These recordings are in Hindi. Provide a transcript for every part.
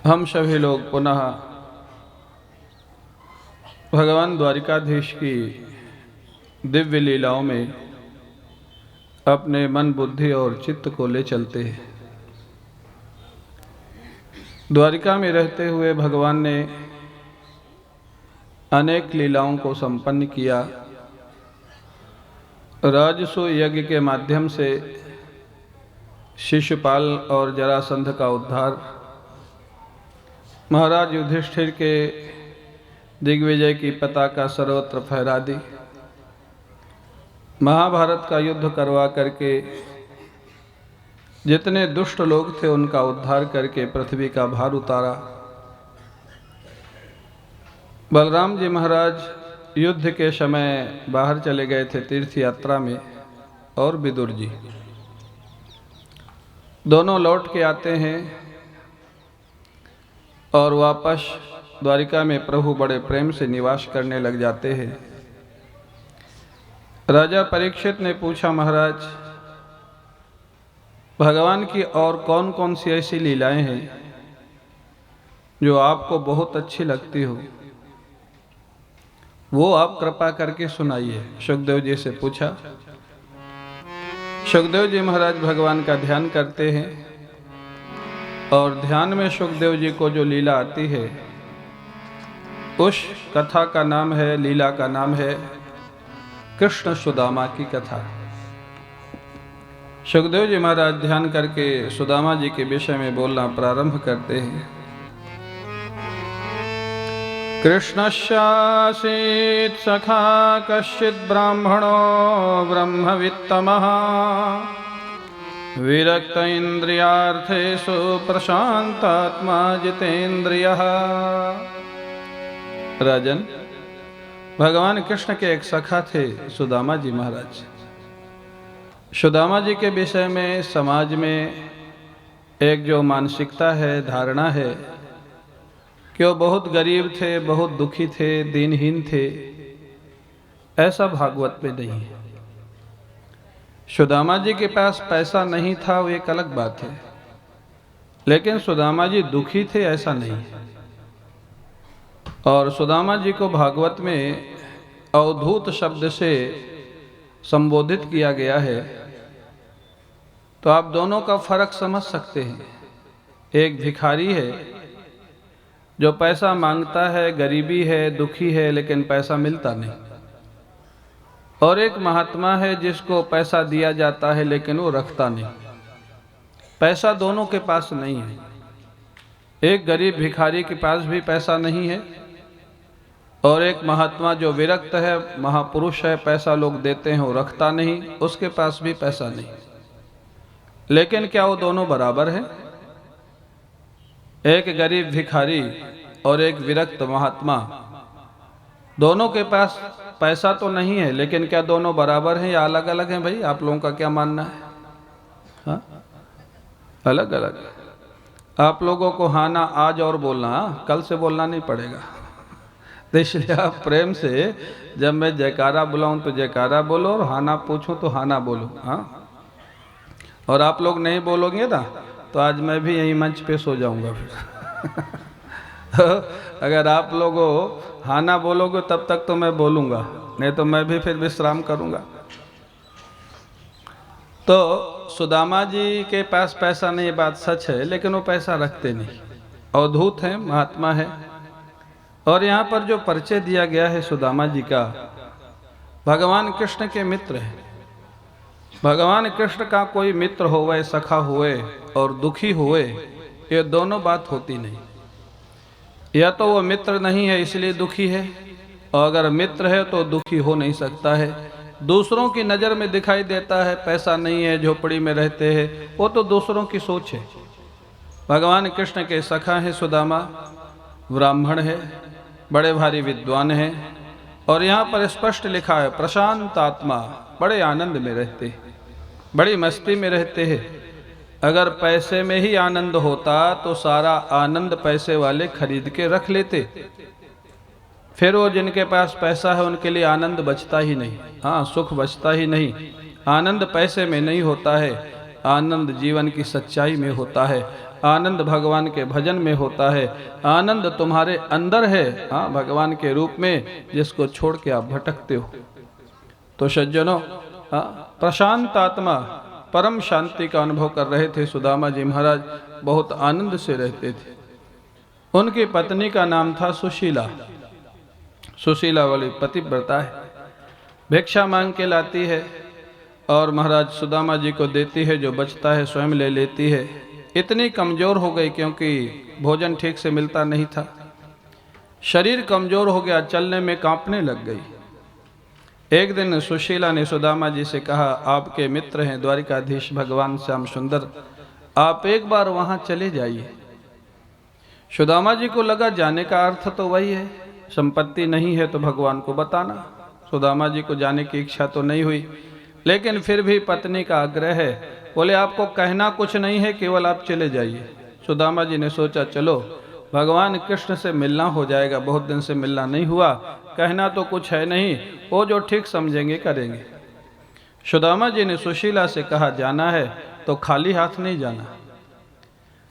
हम सभी लोग पुनः भगवान द्वारिकाधीश की दिव्य लीलाओं में अपने मन, बुद्धि और चित्त को ले चलते हैं। द्वारिका में रहते हुए भगवान ने अनेक लीलाओं को संपन्न किया। राजसूय यज्ञ के माध्यम से शिशुपाल और जरासंध का उद्धार, महाराज युधिष्ठिर के दिग्विजय की पताका सर्वत्र फहरा दी, महाभारत का युद्ध करवा करके जितने दुष्ट लोग थे उनका उद्धार करके पृथ्वी का भार उतारा। बलराम जी महाराज युद्ध के समय बाहर चले गए थे तीर्थ यात्रा में, और विदुर जी दोनों लौट के आते हैं और वापस द्वारिका में प्रभु बड़े प्रेम से निवास करने लग जाते हैं। राजा परीक्षित ने पूछा, महाराज भगवान की और कौन कौन सी ऐसी लीलाएं हैं जो आपको बहुत अच्छी लगती हो, वो आप कृपा करके सुनाइए। सुखदेव जी से पूछा। सुखदेव जी महाराज भगवान का ध्यान करते हैं और ध्यान में सुखदेव जी को जो लीला आती है उस कथा का नाम है, लीला का नाम है कृष्ण सुदामा की कथा। सुखदेव जी महाराज ध्यान करके सुदामा जी के विषय में बोलना प्रारंभ करते हैं। कृष्णस्यासीत् सखा कश्चित् ब्राह्मणो ब्रह्मवित्तमः विरक्त इंद्रियार्थेषु प्रशांतात्मा जितेन्द्रियः। राजन, भगवान कृष्ण के एक सखा थे सुदामा जी महाराज। सुदामा जी के विषय में समाज में एक जो मानसिकता है, धारणा है कि वो बहुत गरीब थे, बहुत दुखी थे, दीनहीन थे, ऐसा भागवत में नहीं है। सुदामा जी के पास पैसा नहीं था वो एक अलग बात है, लेकिन सुदामा जी दुखी थे ऐसा नहीं है। और सुदामा जी को भागवत में अवधूत शब्द से संबोधित किया गया है, तो आप दोनों का फर्क समझ सकते हैं। एक भिखारी है जो पैसा मांगता है, गरीबी है, दुखी है, लेकिन पैसा मिलता नहीं, और एक महात्मा है जिसको पैसा दिया जाता है लेकिन वो रखता नहीं। पैसा दोनों के पास नहीं है। एक गरीब भिखारी के पास भी पैसा नहीं है, और एक महात्मा जो विरक्त है, महापुरुष है, पैसा लोग देते हैं वो रखता नहीं, उसके पास भी पैसा नहीं। लेकिन क्या वो दोनों बराबर हैं? एक गरीब भिखारी और एक विरक्त महात्मा, दोनों के पास पैसा तो नहीं है, लेकिन क्या दोनों बराबर हैं या अलग अलग हैं? भाई आप लोगों का क्या मानना है? हाँ, अलग अलग। आप लोगों को हाँ ना आज और बोलना, कल से बोलना नहीं पड़ेगा। तो इसलिए आप प्रेम से जब मैं जयकारा बुलाऊं तो जयकारा बोलो, और हाँ ना पूछूं तो हाँ ना बोलो। हाँ, और आप लोग नहीं बोलोगे ना तो आज मैं भी यहीं मंच पे सो जाऊंगा फिर। अगर आप लोगों हाँ ना बोलोगे तब तक तो मैं बोलूँगा, नहीं तो मैं भी फिर विश्राम करूँगा। तो सुदामा जी के पास पैसा नहीं, बात सच है, लेकिन वो पैसा रखते नहीं, अवधूत हैं, महात्मा है। और यहाँ पर जो परिचय दिया गया है सुदामा जी का, भगवान कृष्ण के मित्र हैं। भगवान कृष्ण का कोई मित्र होवे, सखा हुए और दुखी हुए, ये दोनों बात होती नहीं। या तो वो मित्र नहीं है इसलिए दुखी है, और अगर मित्र है तो दुखी हो नहीं सकता है। दूसरों की नज़र में दिखाई देता है पैसा नहीं है, झोपड़ी में रहते हैं, वो तो दूसरों की सोच है। भगवान कृष्ण के सखा हैं सुदामा, ब्राह्मण है, बड़े भारी विद्वान हैं, और यहाँ पर स्पष्ट लिखा है प्रशांत आत्मा, बड़े आनंद में रहते हैं, बड़ी मस्ती में रहते हैं। अगर पैसे में ही आनंद होता तो सारा आनंद पैसे वाले खरीद के रख लेते, फिर वो जिनके पास पैसा है उनके लिए आनंद बचता ही नहीं। हाँ, सुख बचता ही नहीं। आनंद पैसे में नहीं होता है, आनंद जीवन की सच्चाई में होता है। आनंद भगवान के भजन में होता है, आनंद तुम्हारे अंदर है, हाँ, भगवान के रूप में, जिसको छोड़ के आप भटकते हो। तो सज्जनों, प्रशांत आत्मा परम शांति का अनुभव कर रहे थे सुदामा जी महाराज, बहुत आनंद से रहते थे। उनकी पत्नी का नाम था सुशीला। सुशीला वाली पतिव्रता है, भिक्षा मांग के लाती है और महाराज सुदामा जी को देती है, जो बचता है स्वयं ले लेती है। इतनी कमजोर हो गई क्योंकि भोजन ठीक से मिलता नहीं था, शरीर कमजोर हो गया, चलने में कांपने लग गई। एक दिन सुशीला ने सुदामा जी से कहा, आपके मित्र हैं द्वारिकाधीश भगवान श्याम सुंदर, आप एक बार वहां चले जाइए। सुदामा जी को लगा जाने का अर्थ तो वही है, संपत्ति नहीं है तो भगवान को बताना। सुदामा जी को जाने की इच्छा तो नहीं हुई, लेकिन फिर भी पत्नी का आग्रह है, बोले आपको कहना कुछ नहीं है, केवल आप चले जाइए। सुदामा जी ने सोचा चलो भगवान कृष्ण से मिलना हो जाएगा, बहुत दिन से मिलना नहीं हुआ, कहना तो कुछ है नहीं, वो जो ठीक समझेंगे करेंगे। सुदामा जी ने सुशीला से कहा, जाना है तो खाली हाथ नहीं जाना।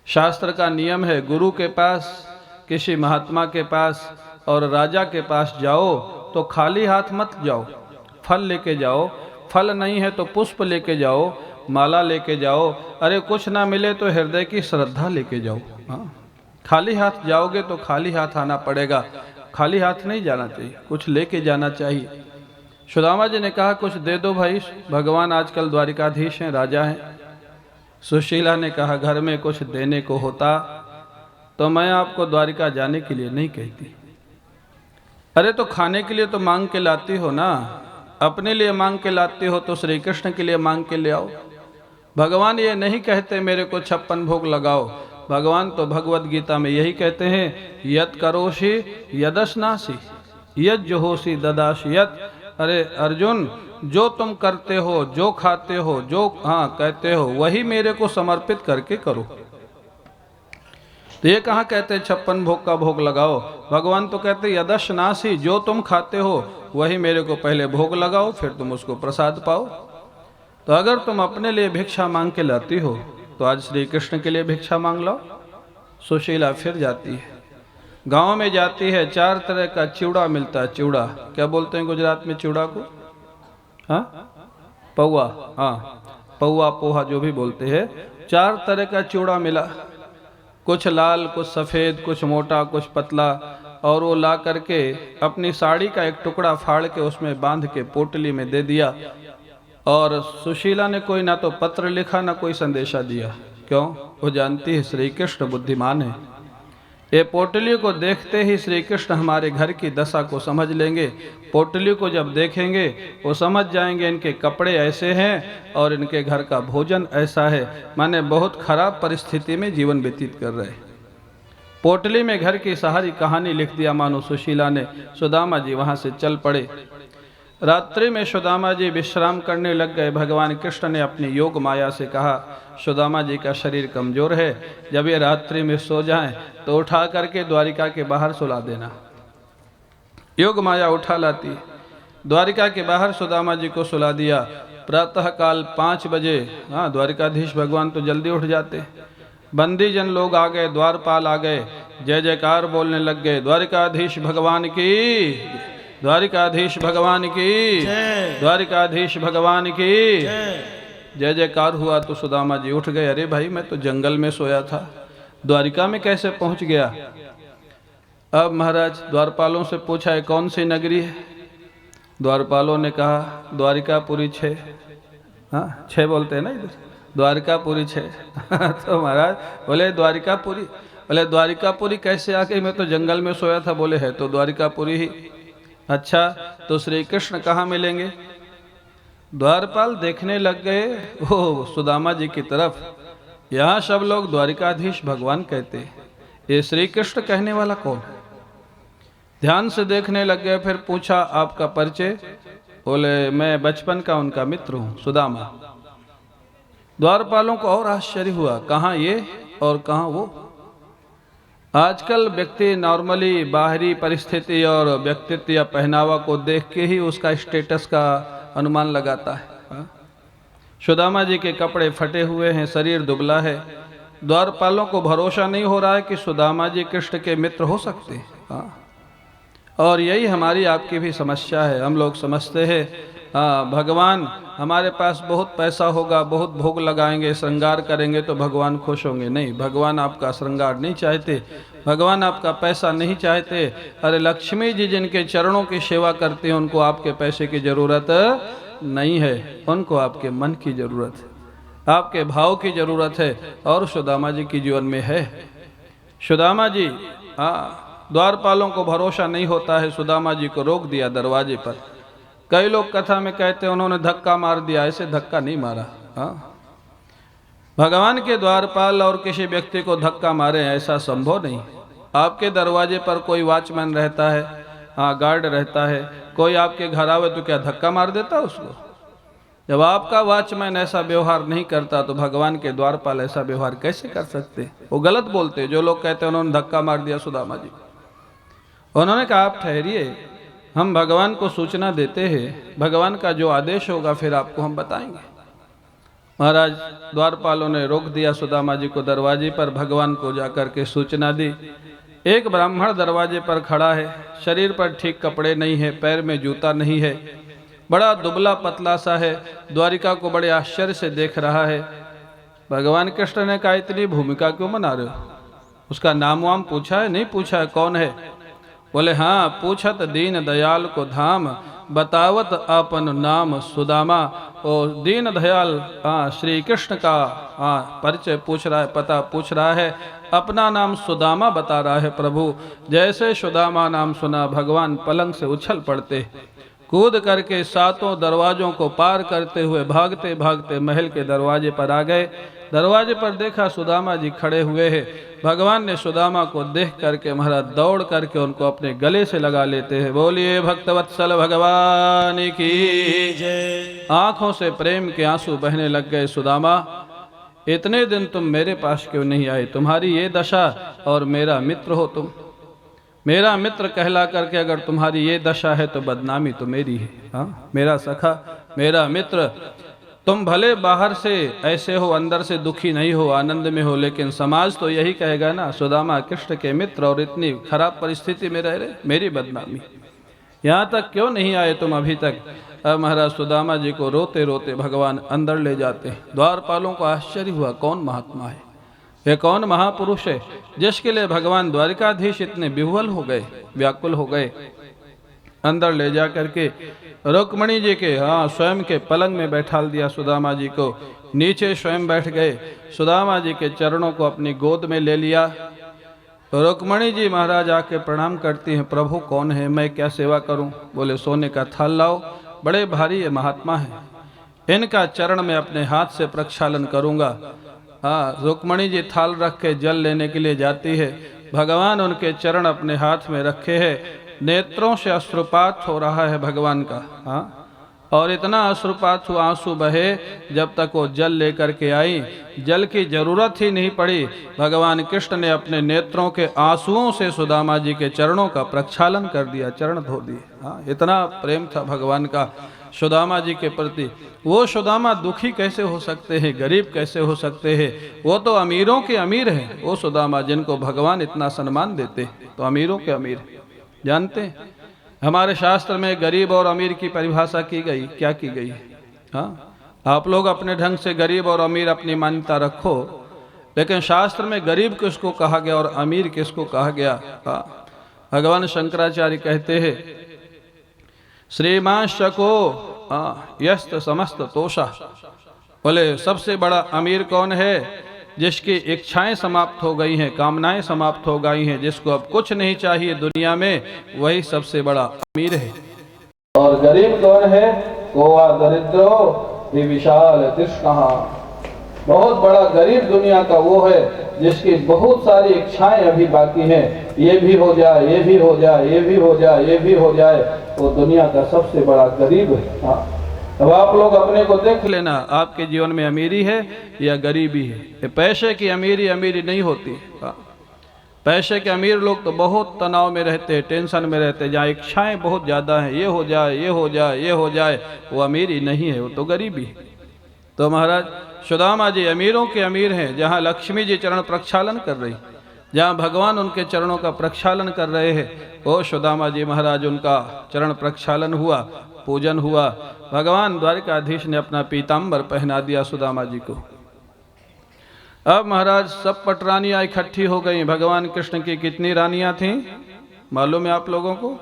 शास्त्र का नियम है, गुरु के पास, किसी महात्मा के पास और राजा के पास जाओ तो खाली हाथ मत जाओ, फल लेके जाओ, फल नहीं है तो पुष्प लेके जाओ, माला लेके जाओ, अरे कुछ ना मिले तो हृदय की श्रद्धा लेके जाओ। हाँ, खाली हाथ जाओगे तो खाली हाथ आना पड़ेगा, खाली हाथ नहीं जाना चाहिए, कुछ लेके जाना चाहिए। सुदामा जी ने कहा, कुछ दे दो भाई, भगवान आजकल द्वारिकाधीश हैं, राजा हैं। सुशीला ने कहा, घर में कुछ देने को होता तो मैं आपको द्वारिका जाने के लिए नहीं कहती। अरे तो खाने के लिए तो मांग के लाती हो ना, अपने लिए मांग के लाती हो तो श्री कृष्ण के लिए मांग के ले आओ। भगवान ये नहीं कहते मेरे को 56 भोग लगाओ, भगवान तो भगवत गीता में यही कहते हैं, यत करोषि यदश्नासि यद जोहोषि ददासि यत। अरे अर्जुन, जो तुम करते हो, जो खाते हो, जो कहते हो, वही मेरे को समर्पित करके करो। तो ये कहाँ कहते हैं 56 भोग का भोग लगाओ, भगवान तो कहते यदश्नासि, जो तुम खाते हो वही मेरे को पहले भोग लगाओ, फिर तुम उसको प्रसाद पाओ। तो अगर तुम अपने लिए भिक्षा मांग के लाती हो तो आज श्री कृष्ण के लिए भिक्षा मांग लो। सुशीला फिर जाती है, गांव में जाती है, 4 तरह का चिवड़ा मिलता है। चिवड़ा क्या बोलते हैं गुजरात में चिवड़ा को? हाँ, पौवा, हाँ, पौवा पोहा जो भी बोलते हैं, 4 तरह का चिवड़ा मिला, कुछ लाल, कुछ सफ़ेद, कुछ मोटा, कुछ पतला। और वो ला करके अपनी साड़ी का एक टुकड़ा फाड़ के उसमें बांध के पोटली में दे दिया। और सुशीला ने कोई ना तो पत्र लिखा ना कोई संदेशा दिया। क्यों? वो जानती है श्री कृष्ण बुद्धिमान है, ये पोटली को देखते ही श्री कृष्ण हमारे घर की दशा को समझ लेंगे। पोटली को जब देखेंगे वो समझ जाएंगे इनके कपड़े ऐसे हैं और इनके घर का भोजन ऐसा है, माने बहुत खराब परिस्थिति में जीवन व्यतीत कर रहे हैं। पोटली में घर की सारी कहानी लिख दिया मानो सुशीला ने। सुदामा जी वहाँ से चल पड़े। रात्रि में सुदामा जी विश्राम करने लग गए। भगवान कृष्ण ने अपनी योग माया से कहा, सुदामा जी का शरीर कमजोर है, जब ये रात्रि में सो जाएं तो उठा करके द्वारिका के बाहर सुला देना। योग माया उठा लाती, द्वारिका के बाहर सुदामा जी को सुला दिया। प्रातः काल 5 बजे, हाँ, द्वारिकाधीश भगवान तो जल्दी उठ जाते। बंदी जन लोग आ गए, द्वारपाल आ गए, जय जयकार बोलने लग गए, द्वारिकाधीश भगवान की, द्वारिकाधीश भगवान की, द्वारिकाधीश भगवान की जय जयकार हुआ। तो सुदामा जी उठ गए, अरे भाई मैं तो जंगल में सोया था, द्वारिका में कैसे पहुंच गया? अब महाराज द्वारपालों से पूछा, है कौन सी नगरी है? द्वारपालों ने कहा द्वारिकापुरी 6। हाँ, 6 बोलते हैं ना इधर, द्वारिकापुरी 6। तो महाराज बोले द्वारिकापुरी, बोले द्वारिकापुरी कैसे आ गई? मैं तो जंगल में सोया था। बोले है तो द्वारिकापुरी ही। अच्छा, तो श्री कृष्ण कहाँ मिलेंगे? द्वारपाल देखने लग गए वो सुदामा जी की तरफ। यहाँ सब लोग द्वारिकाधीश भगवान कहते हैं, ये श्री कृष्ण कहने वाला कौन है? ध्यान से देखने लग गए। फिर पूछा, आपका परिचय? बोले मैं बचपन का उनका मित्र हूँ, सुदामा। द्वारपालों को और आश्चर्य हुआ, कहाँ ये और कहाँ वो। आजकल व्यक्ति नॉर्मली बाहरी परिस्थिति और व्यक्तित्व या पहनावा को देख के ही उसका स्टेटस का अनुमान लगाता है। सुदामा जी के कपड़े फटे हुए हैं, शरीर दुबला है, द्वारपालों को भरोसा नहीं हो रहा है कि सुदामा जी कृष्ण के मित्र हो सकते हैं। हाँ, और यही हमारी आपकी भी समस्या है। हम लोग समझते हैं हाँ भगवान हमारे पास बहुत पैसा होगा, बहुत भोग लगाएंगे, श्रृंगार करेंगे तो भगवान खुश होंगे। नहीं, भगवान आपका श्रृंगार नहीं चाहते, भगवान आपका पैसा नहीं चाहते। अरे लक्ष्मी जी जिनके चरणों की सेवा करते हैं उनको आपके पैसे की ज़रूरत नहीं है, उनको आपके मन की ज़रूरत है, आपके भाव की ज़रूरत है। और सुदामा जी के जीवन में है। सुदामा जी हाँ, द्वारपालों को भरोसा नहीं होता है, सुदामा जी को रोक दिया दरवाजे पर। कई लोग कथा में कहते हैं उन्होंने धक्का मार दिया, ऐसे धक्का नहीं मारा। हाँ, भगवान के द्वारपाल और किसी व्यक्ति को धक्का मारे ऐसा संभव नहीं। आपके दरवाजे पर कोई वॉचमैन रहता है, हाँ गार्ड रहता है, कोई आपके घर आवे तो क्या धक्का मार देता उसको? जब आपका वॉचमैन ऐसा व्यवहार नहीं करता तो भगवान के द्वारपाल ऐसा व्यवहार कैसे कर सकते? वो गलत बोलते जो लोग कहते हैं उन्होंने धक्का मार दिया सुदामा जी। उन्होंने कहा आप ठहरिए, हम भगवान को सूचना देते हैं, भगवान का जो आदेश होगा फिर आपको हम बताएंगे। महाराज द्वारपालों ने रोक दिया सुदामा जी को दरवाजे पर, भगवान को जाकर के सूचना दी। एक ब्राह्मण दरवाजे पर खड़ा है, शरीर पर ठीक कपड़े नहीं है, पैर में जूता नहीं है, बड़ा दुबला पतला सा है, द्वारिका को बड़े आश्चर्य से देख रहा है। भगवान कृष्ण ने कहा इतनी भूमिका क्यों बना रहे हो? उसका नाम वाम पूछा है? नहीं पूछा है। कौन है? बोले हाँ, पूछत दीन दयाल को धाम, बतावत अपन नाम सुदामा। और दीन दयाल श्री कृष्ण का परिचय पूछ रहा है, पता पूछ रहा है, अपना नाम सुदामा बता रहा है। प्रभु जैसे सुदामा नाम सुना भगवान पलंग से उछल पड़ते, कूद करके सातों दरवाजों को पार करते हुए भागते भागते महल के दरवाजे पर आ गए। दरवाजे पर देखा सुदामा जी खड़े हुए हैं। भगवान ने सुदामा को देख करके महाराज दौड़ करके उनको अपने गले से लगा लेते हैं। बोलिए भक्तवत्सल भगवान की जय। आंखों से प्रेम के आंसू बहने लग गए। सुदामा इतने दिन तुम मेरे पास क्यों नहीं आए? तुम्हारी ये दशा और मेरा मित्र हो तुम, मेरा मित्र कहला करके अगर तुम्हारी ये दशा है तो बदनामी तो मेरी है। हाँ, मेरा सखा, मेरा मित्र, तुम भले बाहर से ऐसे हो, अंदर से दुखी नहीं हो, आनंद में हो, लेकिन समाज तो यही कहेगा ना सुदामा कृष्ण के मित्र और इतनी खराब परिस्थिति में रह रहे, मेरी बदनामी। यहाँ तक क्यों नहीं आए तुम अभी तक? अब महाराज सुदामा जी को रोते रोते भगवान अंदर ले जाते। द्वारपालों को आश्चर्य हुआ, कौन महात्मा है, ये कौन महापुरुष है जिसके लिए भगवान द्वारिकाधीश इतने विह्वल हो गए, व्याकुल हो गए। अंदर ले जा करके रुक्मणी जी के स्वयं के पलंग में बैठाल दिया सुदामा जी को। नीचे स्वयं बैठ गए, सुदामा जी के चरणों को अपनी गोद में ले लिया। रुक्मणी जी महाराज आके प्रणाम करती हैं, प्रभु कौन है, मैं क्या सेवा करूं? बोले सोने का थाल लाओ, बड़े भारी ये महात्मा है, इनका चरण में अपने हाथ से प्रक्षालन करूंगा। रुक्मणी जी थाल रख के जल लेने के लिए जाती है। भगवान उनके चरण अपने हाथ में रखे हैं, नेत्रों से अश्रुपात हो रहा है भगवान का। और इतना अश्रुपात हुआ, आंसू बहे, जब तक वो जल लेकर के आई, जल की जरूरत ही नहीं पड़ी। भगवान कृष्ण ने अपने नेत्रों के आंसुओं से सुदामा जी के चरणों का प्रक्षालन कर दिया, चरण धो दिए। इतना प्रेम था भगवान का सुदामा जी के प्रति। वो सुदामा दुखी कैसे हो सकते हैं, गरीब कैसे हो सकते हैं? वो तो अमीरों के अमीर हैं। वो सुदामा जिनको भगवान इतना सम्मान देते तो अमीरों के अमीर। जानते हैं हमारे शास्त्र में गरीब और अमीर की परिभाषा की गई, क्या की गई? आप लोग अपने ढंग से गरीब और अमीर अपनी मान्यता रखो, लेकिन शास्त्र में गरीब किसको कहा गया और अमीर किसको कहा गया? भगवान शंकराचार्य कहते हैं, श्रीमान शको यस्त समस्त तोषा। बोले सबसे बड़ा अमीर कौन है? जिसकी इच्छाएं समाप्त हो गई हैं, कामनाएं समाप्त हो गई हैं, जिसको अब कुछ नहीं चाहिए दुनिया में, वही सबसे बड़ा अमीर है। और गरीब कौन है? कोआ दरिद्रो विशाल तृष्णा। बहुत बड़ा गरीब दुनिया का वो है जिसकी बहुत सारी इच्छाएं अभी बाकी हैं, ये भी हो जाए, ये भी हो जाए, ये भी हो जाए, ये भी हो जाए, वो दुनिया का सबसे बड़ा गरीब है। अब आप लोग अपने को देख लेना, आपके जीवन में अमीरी है या गरीबी है। ये पैसे की अमीरी अमीरी नहीं होती। पैसे के अमीर लोग तो बहुत तनाव में रहते हैं, टेंशन में रहते हैं, जहाँ इच्छाएं बहुत ज़्यादा हैं, ये हो जाए, ये हो जाए, ये हो जाए, वो अमीरी नहीं है, वो तो गरीबी है। तो महाराज सुदामा जी अमीरों के अमीर हैं, जहाँ लक्ष्मी जी चरण प्रक्षालन कर रही, जहाँ भगवान उनके चरणों का प्रक्षालन कर रहे हैं, वो सुदामा जी महाराज उनका चरण प्रक्षालन हुआ, पूजन हुआ। भगवान द्वारिकाधीश ने अपना पीताम्बर पहना दिया सुदामा जी को। अब महाराज सब पटरानियाँ इकट्ठी हो गई। भगवान कृष्ण की कितनी रानियाँ थीं मालूम है आप लोगों को?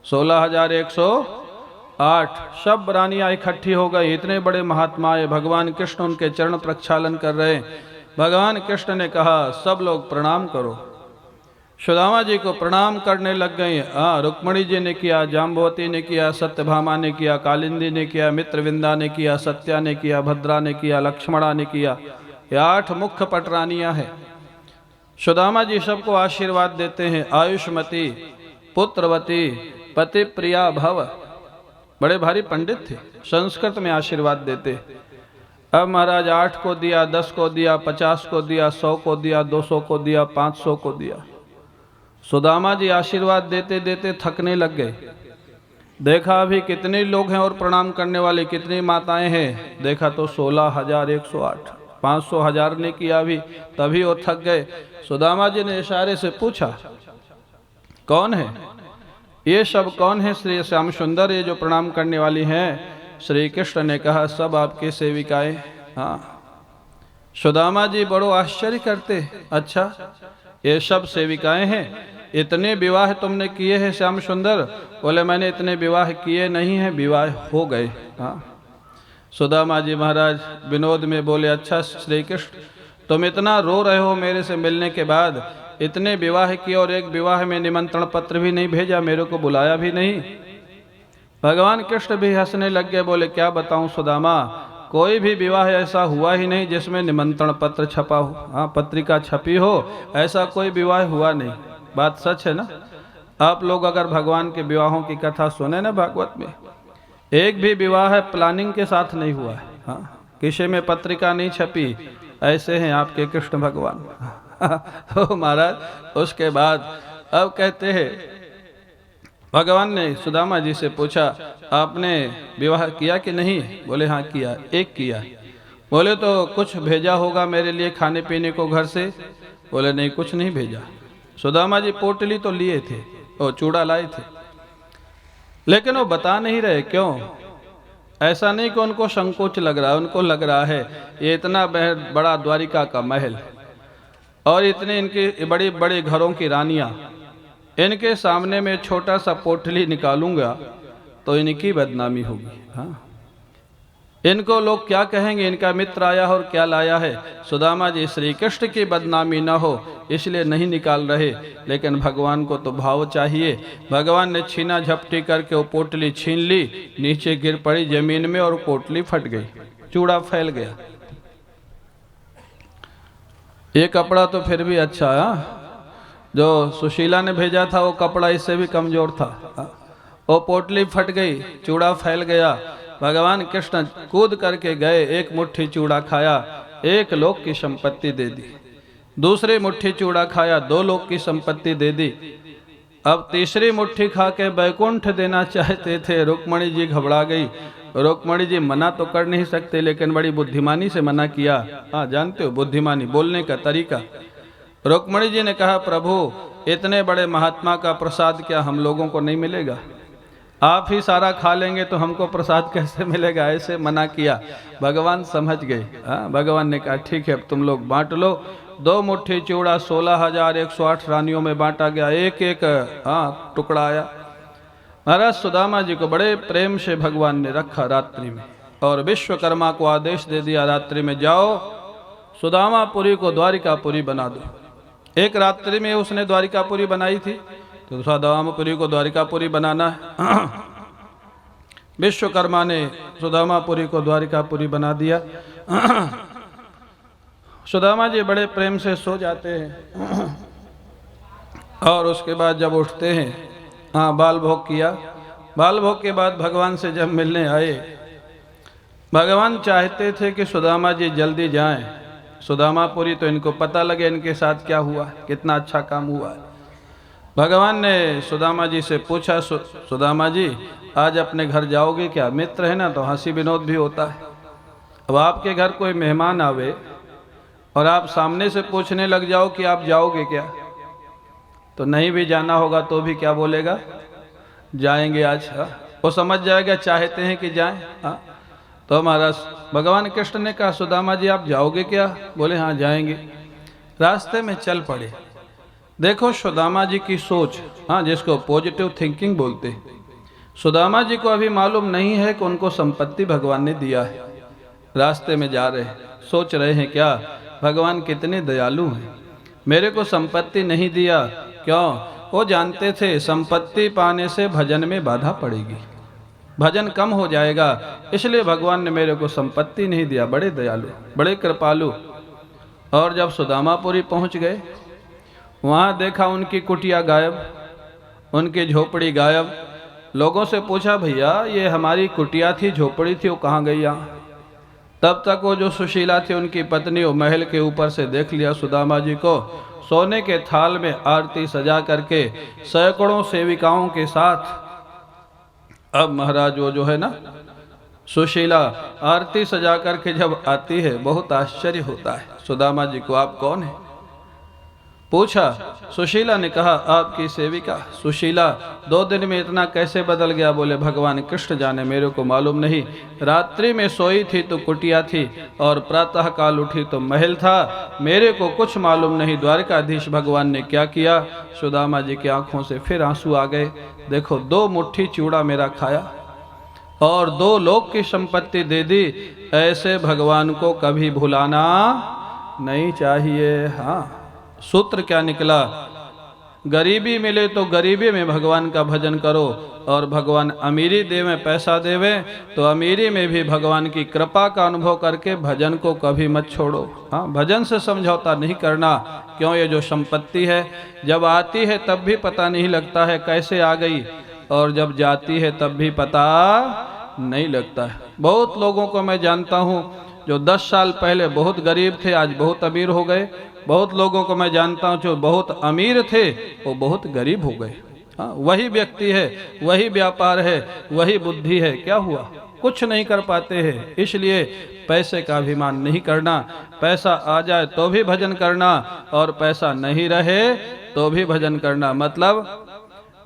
16,108 सब रानियाँ इकट्ठी हो गई। इतने बड़े महात्मा है, भगवान कृष्ण उनके चरण प्रक्षालन कर रहे हैं। भगवान कृष्ण ने कहा सब लोग प्रणाम करो। सुदामा जी को प्रणाम करने लग गई। रुक्मणी जी ने किया, जाम्बवती ने किया, सत्यभामा ने किया, कालिंदी ने किया, मित्रविंदा ने किया, सत्या ने किया, भद्रा ने किया, लक्ष्मणा ने किया। ये 8 मुख्य पटरानियाँ हैं। सुदामा जी सबको आशीर्वाद देते हैं, आयुष्मती, पुत्रवती, पति प्रिया भव। बड़े भारी पंडित थे, संस्कृत में आशीर्वाद देते। अब महाराज 8 को दिया, 10 को दिया, 50 को दिया, 100 को दिया, 200 को दिया, 500 को दिया। सुदामा जी आशीर्वाद देते देते थकने लग गए। देखा अभी कितने लोग हैं और प्रणाम करने वाले कितनी माताएं हैं, देखा तो 16,108। 500,000 ने किया अभी, तभी वो थक गए। सुदामा जी ने इशारे से पूछा कौन है ये सब, कौन है श्री श्याम सुंदर ये जो प्रणाम करने वाली हैं? श्री कृष्ण ने कहा सब आपके सेविकाएं। हाँ, सुदामा जी बड़ो आश्चर्य करते, अच्छा ये सब सेविकाएं हैं, इतने विवाह तुमने किए हैं श्याम सुंदर? बोले मैंने इतने विवाह किए नहीं हैं, विवाह हो गए। हाँ, सुदामा जी महाराज विनोद में बोले अच्छा श्री कृष्ण तुम इतना रो रहे हो मेरे से मिलने के बाद, इतने विवाह किए और एक विवाह में निमंत्रण पत्र भी नहीं भेजा, मेरे को बुलाया भी नहीं। भगवान कृष्ण भी हंसने लग गए, बोले क्या बताऊं सुदामा, कोई भी विवाह ऐसा हुआ ही नहीं जिसमें निमंत्रण पत्र छपा हो। हाँ, पत्रिका छपी हो, ऐसा कोई विवाह हुआ नहीं। बात सच है ना? आप लोग अगर भगवान के विवाहों की कथा सुने ना भागवत में, एक भी विवाह प्लानिंग के साथ नहीं हुआ है। हाँ, किसी में पत्रिका नहीं छपी, ऐसे हैं आपके कृष्ण भगवान। तो महाराज उसके बाद अब कहते हैं भगवान ने सुदामा जी से पूछा आपने विवाह किया कि नहीं? बोले हाँ किया, एक किया। बोले तो कुछ भेजा होगा मेरे लिए खाने पीने को घर से? बोले नहीं कुछ नहीं भेजा। सुदामा जी पोटली तो लिए थे और चूड़ा लाए थे, लेकिन वो बता नहीं रहे। क्यों? ऐसा नहीं कि उनको संकोच लग रहा है, उनको लग रहा है ये इतना बड़ा द्वारिका का महल और इतने इनके बड़े बड़े घरों की रानियां, इनके सामने में छोटा सा पोटली निकालूंगा तो इनकी बदनामी होगी। हाँ, इनको लोग क्या कहेंगे, इनका मित्र आया और क्या लाया है। सुदामा जी श्री कृष्ण की बदनामी न हो इसलिए नहीं निकाल रहे, लेकिन भगवान को तो भाव चाहिए। भगवान ने छीना झपटी करके वो पोटली छीन ली, नीचे गिर पड़ी जमीन में और पोटली फट गई, चूड़ा फैल गया। ये कपड़ा तो फिर भी अच्छा है, जो सुशीला ने भेजा था वो कपड़ा इससे भी कमजोर था। वो पोटली फट गई, चूड़ा फैल गया। भगवान कृष्ण कूद करके गए, एक मुट्ठी चूड़ा खाया, 1 लोक की संपत्ति दे दी। दूसरी मुट्ठी चूड़ा खाया, 2 लोक की संपत्ति दे दी। अब तीसरी मुट्ठी खा के बैकुंठ देना चाहते थे। रुक्मणी जी घबरा गई। रुक्मणी जी मना तो कर नहीं सकते, लेकिन बड़ी बुद्धिमानी से मना किया। हाँ, जानते हो बुद्धिमानी, बोलने का तरीका। रुक्मणी जी ने कहा प्रभु इतने बड़े महात्मा का प्रसाद क्या हम लोगों को नहीं मिलेगा? आप ही सारा खा लेंगे तो हमको प्रसाद कैसे मिलेगा? ऐसे मना किया। भगवान समझ गए। भगवान ने कहा ठीक है अब तुम लोग बांट लो। 2 मुट्ठी चूड़ा 16,108 रानियों में बांटा गया, एक एक टुकड़ा आया। महाराज सुदामा जी को बड़े प्रेम से भगवान ने रखा रात्रि में, और विश्वकर्मा को आदेश दे दिया रात्रि में जाओ सुदामापुरी को द्वारिकापुरी बना दो। एक रात्रि में उसने द्वारिकापुरी बनाई थी, तो सुदामापुरी को द्वारिकापुरी बनाना है। विश्वकर्मा ने सुदामापुरी को द्वारिकापुरी बना दिया। सुदामा जी बड़े प्रेम से सो जाते हैं, और उसके बाद जब उठते हैं, बाल भोग किया। बाल भोग के बाद भगवान से जब मिलने आए, भगवान चाहते थे कि सुदामा जी जल्दी जाएं सुदामापुरी, तो इनको पता लगे इनके साथ क्या हुआ, कितना अच्छा काम हुआ है। भगवान ने सुदामा जी से पूछा सुदामा जी आज अपने घर जाओगे क्या? मित्र है ना, तो हंसी विनोद भी होता है। अब आपके घर कोई मेहमान आवे और आप सामने से पूछने लग जाओ कि आप जाओगे क्या, तो नहीं भी जाना होगा तो भी क्या बोलेगा, जाएंगे आज। हाँ, वो समझ जाएगा चाहते हैं कि जाएं। हाँ, तो हमारा भगवान कृष्ण ने कहा सुदामा जी आप जाओगे क्या, बोले हाँ जाएंगे। रास्ते में चल पड़े। देखो सुदामा जी की सोच, हाँ जिसको पॉजिटिव थिंकिंग बोलते हैं। सुदामा जी को अभी मालूम नहीं है कि उनको संपत्ति भगवान ने दिया है। रास्ते में जा रहे हैं, सोच रहे हैं क्या भगवान कितने दयालु हैं, मेरे को संपत्ति नहीं दिया। क्यों? वो जानते थे संपत्ति पाने से भजन में बाधा पड़ेगी, भजन कम हो जाएगा, इसलिए भगवान ने मेरे को संपत्ति नहीं दिया। बड़े दयालु, बड़े कृपालु। और जब सुदामापुरी पहुंच गए, वहां देखा उनकी कुटिया गायब, उनकी झोपड़ी गायब। लोगों से पूछा भैया ये हमारी कुटिया थी, झोपड़ी थी, वो कहाँ गई यहाँ? तब तक वो जो सुशीला थी उनकी पत्नी, वो महल के ऊपर से देख लिया सुदामा जी को, सोने के थाल में आरती सजा करके सैकड़ों सेविकाओं के साथ। अब महाराज वो जो है ना सुशीला आरती सजा करके जब आती है, बहुत आश्चर्य होता है। सुदामा जी को आप कौन है पूछा। सुशीला ने कहा आपकी सेविका। सुशीला 2 दिन में इतना कैसे बदल गया? बोले भगवान कृष्ण जाने, मेरे को मालूम नहीं। रात्रि में सोई थी तो कुटिया थी, और प्रातः काल उठी तो महल था, मेरे को कुछ मालूम नहीं। द्वारकाधीश भगवान ने क्या किया? सुदामा जी की आंखों से फिर आंसू आ गए। देखो 2 मुट्ठी चूड़ा मेरा खाया और 2 लोक की संपत्ति दे दी। ऐसे भगवान को कभी भुलाना नहीं चाहिए। हाँ, सूत्र क्या निकला? गरीबी मिले तो गरीबी में भगवान का भजन करो, और भगवान अमीरी देवे, पैसा देवे तो अमीरी में भी भगवान की कृपा का अनुभव करके भजन को कभी मत छोड़ो। हाँ, भजन से समझौता नहीं करना। क्यों? ये जो संपत्ति है जब आती है तब भी पता नहीं लगता है कैसे आ गई, और जब जाती है तब भी पता नहीं लगता है। बहुत लोगों को मैं जानता हूँ जो 10 साल पहले बहुत गरीब थे, आज बहुत अमीर हो गए। बहुत लोगों को मैं जानता हूँ जो बहुत अमीर थे, वो बहुत गरीब हो गए। हाँ, वही व्यक्ति है, वही व्यापार है, वही बुद्धि है, क्या हुआ? कुछ नहीं कर पाते हैं। इसलिए पैसे का अभिमान नहीं करना। पैसा आ जाए तो भी भजन करना, और पैसा नहीं रहे तो भी भजन करना। मतलब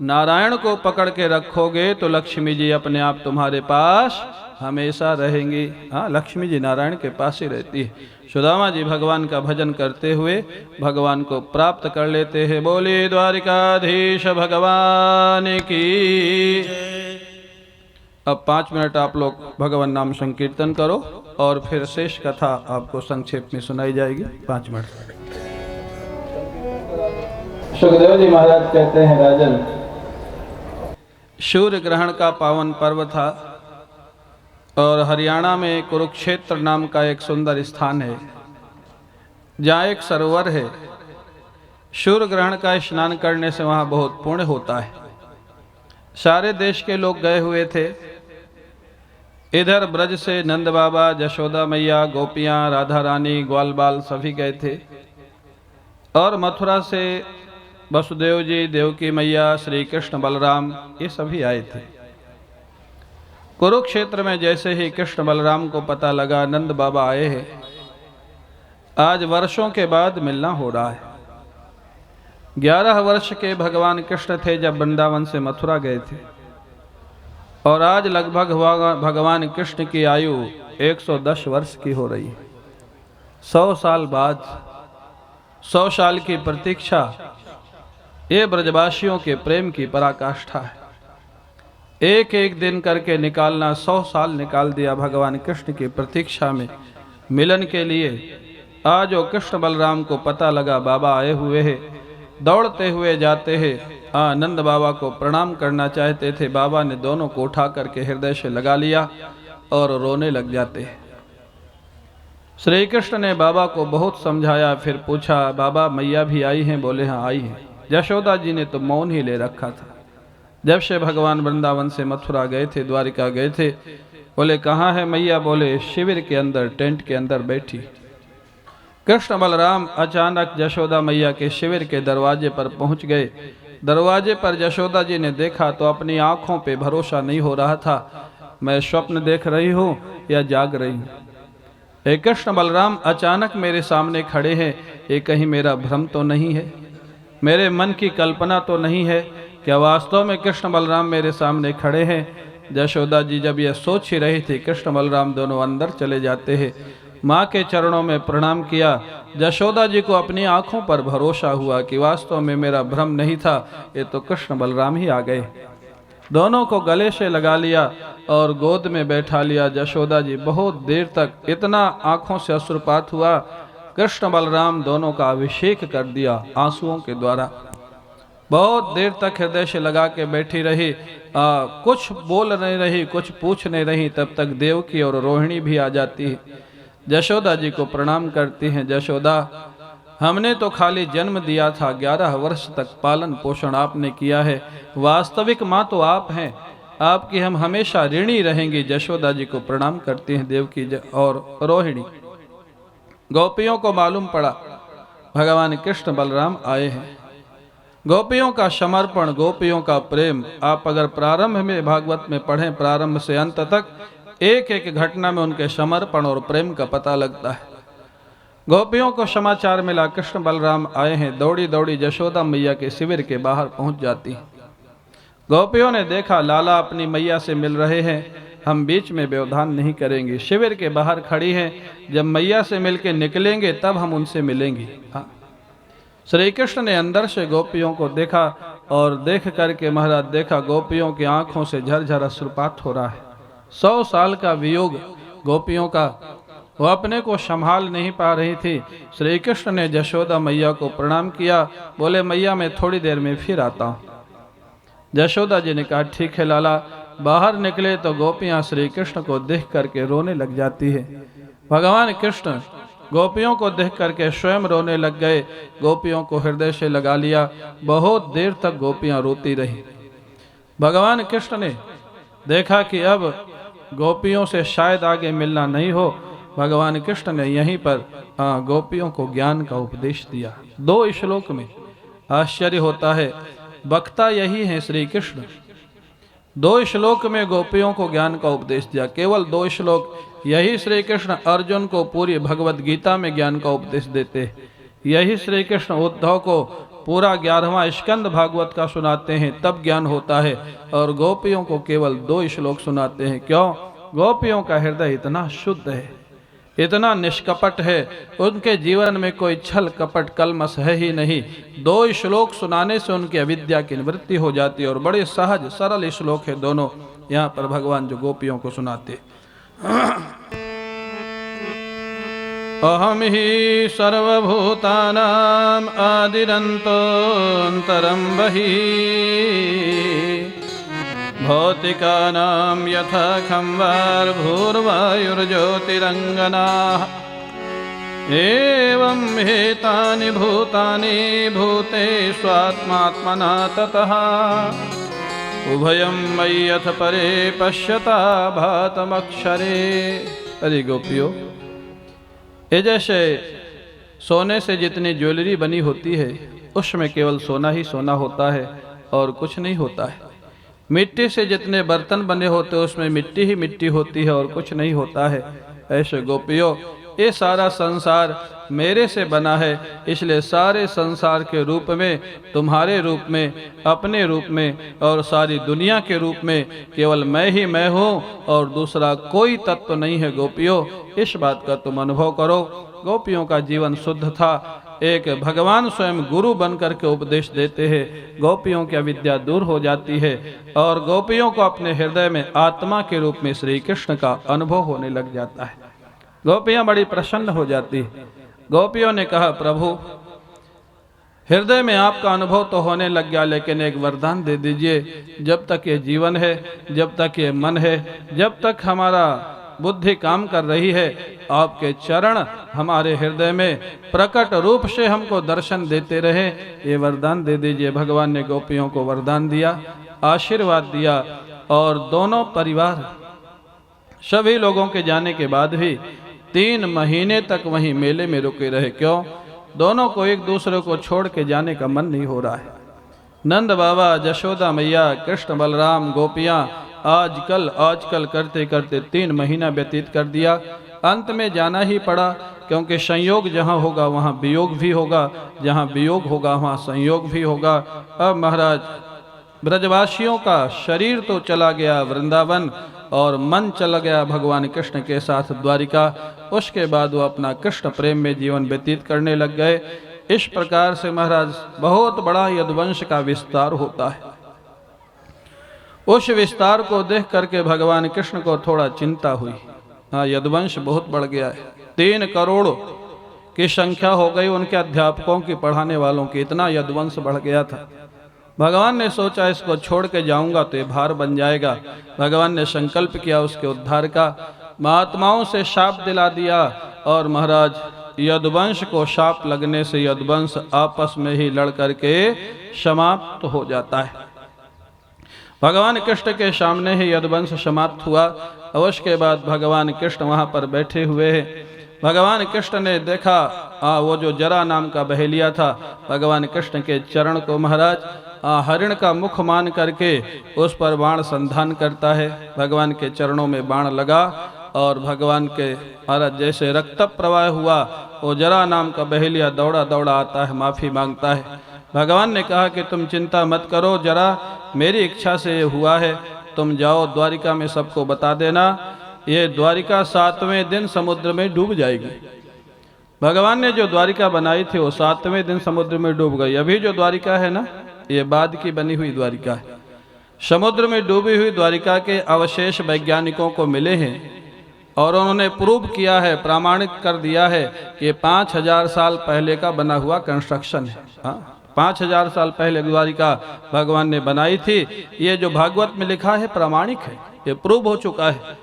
नारायण को पकड़ के रखोगे तो लक्ष्मी जी अपने आप तुम्हारे पास हमेशा रहेंगी। हाँ, लक्ष्मी जी नारायण के पास ही रहती है। सुदामा जी भगवान का भजन करते हुए भगवान को प्राप्त कर लेते हैं। बोले द्वारिकाधीश भगवान की। अब 5 मिनट आप लोग भगवान नाम संकीर्तन करो, और फिर शेष कथा आपको संक्षेप में सुनाई जाएगी। 5 मिनट। सुखदेव जी महाराज कहते हैं, राजन, सूर्य ग्रहण का पावन पर्व था, और हरियाणा में कुरुक्षेत्र नाम का एक सुंदर स्थान है, जहाँ एक सरोवर है। सूर्य ग्रहण का स्नान करने से वहाँ बहुत पुण्य होता है। सारे देश के लोग गए हुए थे। इधर ब्रज से नंद बाबा, जशोदा मैया, गोपियाँ, राधा रानी, ग्वाल बाल सभी गए थे, और मथुरा से वसुदेव जी, देवकी मैया, श्री कृष्ण, बलराम, ये सभी आए थे। कुरुक्षेत्र में जैसे ही कृष्ण बलराम को पता लगा नंद बाबा आए हैं, आज वर्षों के बाद मिलना हो रहा है। 11 वर्ष के भगवान कृष्ण थे जब वृंदावन से मथुरा गए थे, और आज लगभग भगवान कृष्ण की आयु 110 वर्ष की हो रही है। 100 साल बाद, 100 साल की प्रतीक्षा, ये ब्रजवासियों के प्रेम की पराकाष्ठा है। एक एक दिन करके निकालना, 100 साल निकाल दिया भगवान कृष्ण की प्रतीक्षा में मिलन के लिए। आज वो कृष्ण बलराम को पता लगा बाबा आए हुए हैं, दौड़ते हुए जाते हैं। नंद बाबा को प्रणाम करना चाहते थे, बाबा ने दोनों को उठा करके हृदय से लगा लिया और रोने लग जाते हैं। श्री कृष्ण ने बाबा को बहुत समझाया, फिर पूछा बाबा मैया भी आई हैं? बोले हाँ आई हैं। यशोदा जी ने तो मौन ही ले रखा था। जब से भगवान वृंदावन से मथुरा गए थे, द्वारिका गए थे। बोले कहाँ है मैया? बोले शिविर के अंदर, टेंट के अंदर बैठी। कृष्ण बलराम अचानक यशोदा मैया के शिविर के दरवाजे पर पहुंच गए। दरवाजे पर यशोदा जी ने देखा तो अपनी आंखों पे भरोसा नहीं हो रहा था, मैं स्वप्न देख रही हूँ या जाग रही हूँ। हे कृष्ण बलराम अचानक मेरे सामने खड़े हैं, ये कहीं मेरा भ्रम तो नहीं है, मेरे मन की कल्पना तो नहीं है, क्या वास्तव में कृष्ण बलराम मेरे सामने खड़े हैं? यशोदा जी जब यह सोच ही रही थी, कृष्ण बलराम दोनों अंदर चले जाते हैं। माँ के चरणों में प्रणाम किया। यशोदा जी को अपनी आंखों पर भरोसा हुआ कि वास्तव में मेरा भ्रम नहीं था, ये तो कृष्ण बलराम ही आ गए। दोनों को गले से लगा लिया और गोद में बैठा लिया। यशोदा जी बहुत देर तक इतना आंखों से अश्रुपात हुआ, कृष्ण बलराम दोनों का अभिषेक कर दिया आंसुओं के द्वारा। बहुत देर तक हृदय से लगा के बैठी रही, कुछ बोल नहीं रही, कुछ पूछ नहीं रही। तब तक देवकी और रोहिणी भी आ जाती है। यशोदा जी को प्रणाम करती हैं। यशोदा, हमने तो खाली जन्म दिया था, 11 वर्ष तक पालन पोषण आपने किया है, वास्तविक माँ तो आप हैं, आपकी हम हमेशा ऋणी रहेंगे। यशोदा जी को प्रणाम करती हैं देवकी और रोहिणी। गोपियों को मालूम पड़ा भगवान कृष्ण बलराम आए हैं। गोपियों का समर्पण, गोपियों का प्रेम, आप अगर प्रारंभ में भागवत में पढ़ें, प्रारंभ से अंत तक एक एक घटना में उनके समर्पण और प्रेम का पता लगता है। गोपियों को समाचार मिला कृष्ण बलराम आए हैं, दौड़ी दौड़ी यशोदा मैया के शिविर के बाहर पहुंच जाती। गोपियों ने देखा लाला अपनी मैया से मिल रहे हैं, हम बीच में व्यवधान नहीं करेंगे, शिविर के बाहर खड़ी हैं, जब मैया से मिलके निकलेंगे तब हम उनसे मिलेंगे। हाँ, श्री कृष्ण ने अंदर से गोपियों को देखा और देख करके महाराज देखा गोपियों की आंखों से झरझर अश्रुपात हो रहा है। 100 साल का वियोग गोपियों का, वो अपने को संभाल नहीं पा रही थी। श्री कृष्ण ने यशोदा मैया को प्रणाम किया, बोले मैया मैं थोड़ी देर में फिर आता हूँ। यशोदा जी ने कहा ठीक है लाला। बाहर निकले तो गोपियाँ श्री कृष्ण को देख करके रोने लग जाती है। भगवान कृष्ण गोपियों को देख करके स्वयं रोने लग गए, गोपियों को हृदय से लगा लिया। बहुत देर तक गोपियाँ रोती रही। भगवान कृष्ण ने देखा कि अब गोपियों से शायद आगे मिलना नहीं हो, भगवान कृष्ण ने यहीं पर गोपियों को ज्ञान का उपदेश दिया 2 श्लोक में। आश्चर्य होता है, वक्ता यही है श्री कृष्ण। 2 श्लोक में गोपियों को ज्ञान का उपदेश दिया, केवल 2 श्लोक। यही श्री कृष्ण अर्जुन को पूरी भगवत गीता में ज्ञान का उपदेश देते। यही श्री कृष्ण उद्धव को पूरा 11वां स्कंद भागवत का सुनाते हैं, तब ज्ञान होता है। और गोपियों को केवल 2 श्लोक सुनाते हैं। क्यों? गोपियों का हृदय इतना शुद्ध है, इतना निष्कपट है, उनके जीवन में कोई छल कपट कलमस है ही नहीं। 2 श्लोक सुनाने से उनकी अविद्या की निवृत्ति हो जाती है। और बड़े सहज सरल श्लोक है दोनों यहाँ पर भगवान जो गोपियों को सुनाते। अहम ही सर्वभूतानां आदिरन्तोऽन्तरं बहिः भौतिकानां यथा खंवार्भूर्वायुर्ज्योतिरंगनाः एवं हेतानि भूतानि भूतेष्वात्मात्मना ततः उभयं मय्यथ परे पश्यता भातमक्षरे। अरे गोपियों, ये जैसे सोने से जितनी ज्वेलरी बनी होती है उसमें केवल सोना ही सोना होता है और कुछ नहीं होता है। मिट्टी से जितने बर्तन बने होते हैं उसमें मिट्टी ही मिट्टी होती है और कुछ नहीं होता है। ऐसे गोपियों, ये सारा संसार मेरे से बना है, इसलिए सारे संसार के रूप में, तुम्हारे रूप में, अपने रूप में और सारी दुनिया के रूप में केवल मैं ही मैं हूँ और दूसरा कोई तत्व नहीं है। गोपियों, इस बात का तुम अनुभव करो। गोपियों का जीवन शुद्ध था। एक भगवान स्वयं गुरु बनकर के उपदेश देते हैं, गोपियों की अविद्या दूर हो जाती है और गोपियों को अपने हृदय में आत्मा के रूप में श्री कृष्ण का अनुभव होने लग जाता है। गोपियां बड़ी प्रसन्न हो जाती। गोपियों ने कहा प्रभु, हृदय में आपका अनुभव तो होने लग गया, लेकिन एक वरदान दे दीजिए। जब तक ये जीवन है, जब तक ये मन है, जब तक हमारा बुद्धि काम कर रही है, आपके चरण हमारे हृदय में प्रकट रूप से हमको दर्शन देते रहे, ये वरदान दे दीजिए। भगवान ने गोपियों को वरदान दिया, आशीर्वाद दिया और दोनों परिवार सभी लोगों के जाने के बाद भी 3 महीने तक वहीं मेले में रुके रहे। क्यों? दोनों को एक दूसरे को छोड़ के जाने का मन नहीं हो रहा है। नंद बाबा, यशोदा मैया, कृष्ण बलराम, गोपियाँ आजकल करते करते 3 महीना व्यतीत कर दिया। अंत में जाना ही पड़ा, क्योंकि संयोग जहाँ होगा वहाँ वियोग भी होगा, जहाँ वियोग होगा वहाँ संयोग भी होगा। अब महाराज ब्रजवासियों का शरीर तो चला गया वृंदावन और मन चला गया भगवान कृष्ण के साथ द्वारिका। उसके बाद वो अपना कृष्ण प्रेम में जीवन व्यतीत करने लग गए। इस प्रकार से महाराज बहुत बड़ा यदुवंश का विस्तार होता है। उस विस्तार को देख करके भगवान कृष्ण को थोड़ा चिंता हुई। हाँ, यदुवंश बहुत बढ़ गया है, 3 करोड़ की संख्या हो गई उनके अध्यापकों की, पढ़ाने वालों की, इतना यदुवंश बढ़ गया था। भगवान ने सोचा इसको छोड़ के जाऊंगा तो ये भार बन जाएगा। भगवान ने संकल्प किया उसके उद्धार का, महात्माओं से शाप दिला दिया और महाराज यदुवंश को शाप लगने से यदुवंश आपस में ही लड़ करके समाप्त हो जाता है। भगवान कृष्ण के सामने ही यदुवंश समाप्त हुआ। अवश्य के बाद भगवान कृष्ण वहां पर बैठे हुए हैं। भगवान कृष्ण ने देखा वो जो जरा नाम का बहेलिया था, भगवान कृष्ण के चरण को महाराज हरिण का मुख मान करके उस पर बाण संधान करता है। भगवान के चरणों में बाण लगा और भगवान के महाराज जैसे रक्त प्रवाह हुआ, वो जरा नाम का बहेलिया दौड़ा दौड़ा आता है, माफी मांगता है। भगवान ने कहा कि तुम चिंता मत करो, जरा मेरी इच्छा से ये हुआ है, तुम जाओ द्वारिका में सबको बता देना, ये द्वारिका 7वें दिन समुद्र में डूब जाएगी। भगवान ने जो द्वारिका बनाई थी वो 7वें दिन समुद्र में डूब गई। अभी जो द्वारिका है ना, ये बाद की बनी हुई द्वारिका है। समुद्र में डूबी हुई द्वारिका के अवशेष वैज्ञानिकों को मिले हैं और उन्होंने प्रूव किया है, प्रमाणित कर दिया है कि 5000 साल पहले का बना हुआ कंस्ट्रक्शन है। 5000 साल पहले द्वारिका भगवान ने बनाई थी। ये जो भागवत में लिखा है प्रमाणिक है, ये प्रूव हो चुका है।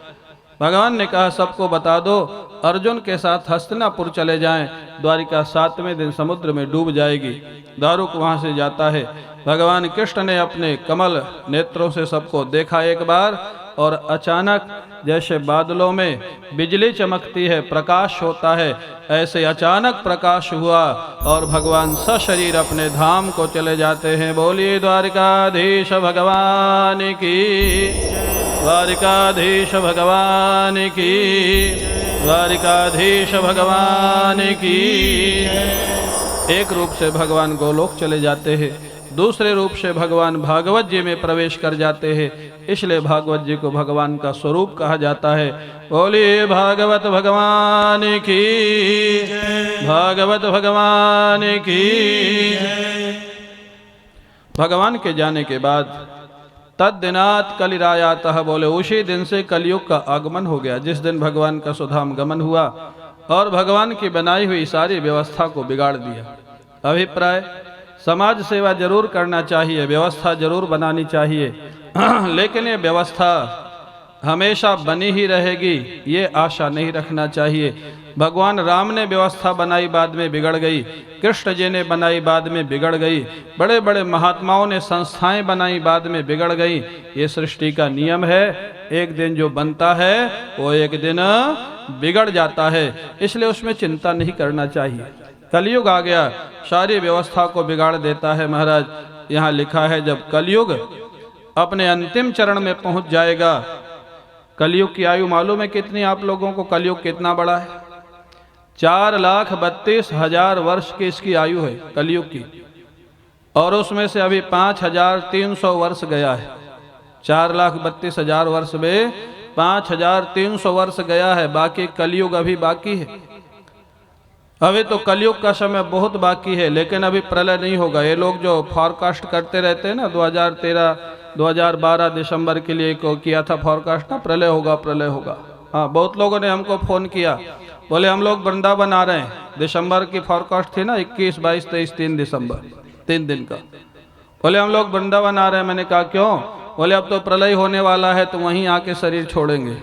भगवान ने कहा सबको बता दो, अर्जुन के साथ हस्तिनापुर चले जाएं, द्वारिका 7वें दिन समुद्र में डूब जाएगी। दारुक वहां से जाता है। भगवान कृष्ण ने अपने कमल नेत्रों से सबको देखा एक बार, और अचानक जैसे बादलों में बिजली चमकती है, प्रकाश होता है, ऐसे अचानक प्रकाश हुआ और भगवान सशरीर अपने धाम को चले जाते हैं। बोलिए द्वारिकाधीश भगवान की, द्वारिकाधीश भगवान की, द्वारिकाधीश भगवान की। एक रूप से भगवान गोलोक चले जाते हैं, दूसरे रूप से भगवान भागवत जी में प्रवेश कर जाते हैं, इसलिए भागवत जी को भगवान का स्वरूप कहा जाता है। बोलिए भागवत भगवान की, भागवत भगवान की। भगवान के जाने के बाद तद्दिनात कलिरायातः, बोले उसी दिन से कलयुग का आगमन हो गया, जिस दिन भगवान का सुधाम गमन हुआ और भगवान की बनाई हुई सारी व्यवस्था को बिगाड़ दिया। अभिप्राय, समाज सेवा जरूर करना चाहिए, व्यवस्था जरूर बनानी चाहिए, लेकिन ये व्यवस्था हमेशा बनी ही रहेगी ये आशा नहीं रखना चाहिए। भगवान राम ने व्यवस्था बनाई, बाद में बिगड़ गई। कृष्ण जी ने बनाई, बाद में बिगड़ गई। बड़े बड़े महात्माओं ने संस्थाएं बनाई, बाद में बिगड़ गई। ये सृष्टि का नियम है, एक दिन जो बनता है वो एक दिन बिगड़ जाता है, इसलिए उसमें चिंता नहीं करना चाहिए। कलयुग आ गया, सारी व्यवस्था को बिगाड़ देता है। महाराज यहाँ लिखा है जब कलयुग अपने अंतिम चरण में पहुंच जाएगा, कलयुग की आयु मालूम है कितनी आप लोगों को? कलयुग कितना बड़ा है? 4,32,000 वर्ष की इसकी आयु है कलयुग की, और उसमें से अभी 5,300 वर्ष गया है। 4,32,000 वर्ष में 5,300 वर्ष गया है, बाकी कलयुग अभी बाकी है। अभी तो कलयुग का समय बहुत बाकी है, लेकिन अभी प्रलय नहीं होगा। ये लोग जो फॉरकास्ट करते रहते हैं ना, 2013 2012 दिसंबर के लिए को किया था फॉरकास्ट ना, प्रलय होगा प्रलय होगा। हाँ, बहुत लोगों ने हमको फ़ोन किया, बोले हम लोग वृंदावन आ रहे हैं। दिसंबर की फॉरकास्ट थी ना, 21, 22, 23, 3 दिसंबर, 3 दिन का। बोले हम लोग वृंदावन आ रहे हैं। मैंने कहा क्यों? बोले अब तो प्रलय होने वाला है, तो वहीं आके शरीर छोड़ेंगे।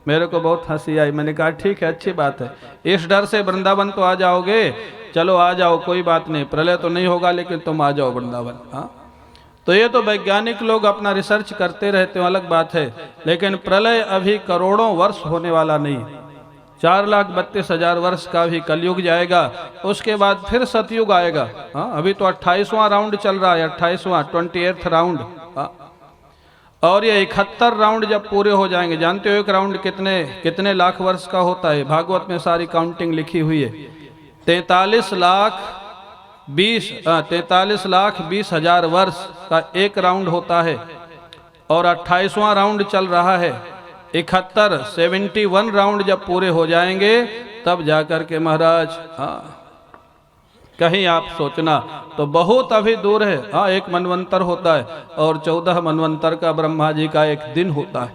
मेरे को बहुत हंसी आई। मैंने कहा ठीक है, अच्छी बात है, इस डर से वृंदावन तो आ जाओगे, चलो आ जाओ, कोई बात नहीं, प्रलय तो नहीं होगा लेकिन तुम आ जाओ वृंदावन। हाँ, तो ये तो वैज्ञानिक लोग अपना रिसर्च करते रहते हैं, अलग बात है, लेकिन प्रलय अभी करोड़ों वर्ष होने वाला नहीं। 4,32,000 वर्ष का भी कलयुग जाएगा, उसके बाद फिर सतयुग आएगा। हाँ, अभी तो 28वां राउंड चल रहा है, 28वां 28th राउंड। हाँ, और ये 71 राउंड जब पूरे हो जाएंगे, जानते हो एक राउंड कितने कितने लाख वर्ष का होता है? भागवत में सारी काउंटिंग लिखी हुई है। 43 लाख 20 हजार वर्ष का एक राउंड होता है और 28वां राउंड चल रहा है। 71 राउंड जब पूरे हो जाएंगे तब जाकर के महाराज, हाँ कहीं आप सोचना तो बहुत अभी दूर है। हाँ, एक मनवंतर होता है और 14 मनवंतर का ब्रह्मा जी का एक दिन होता है,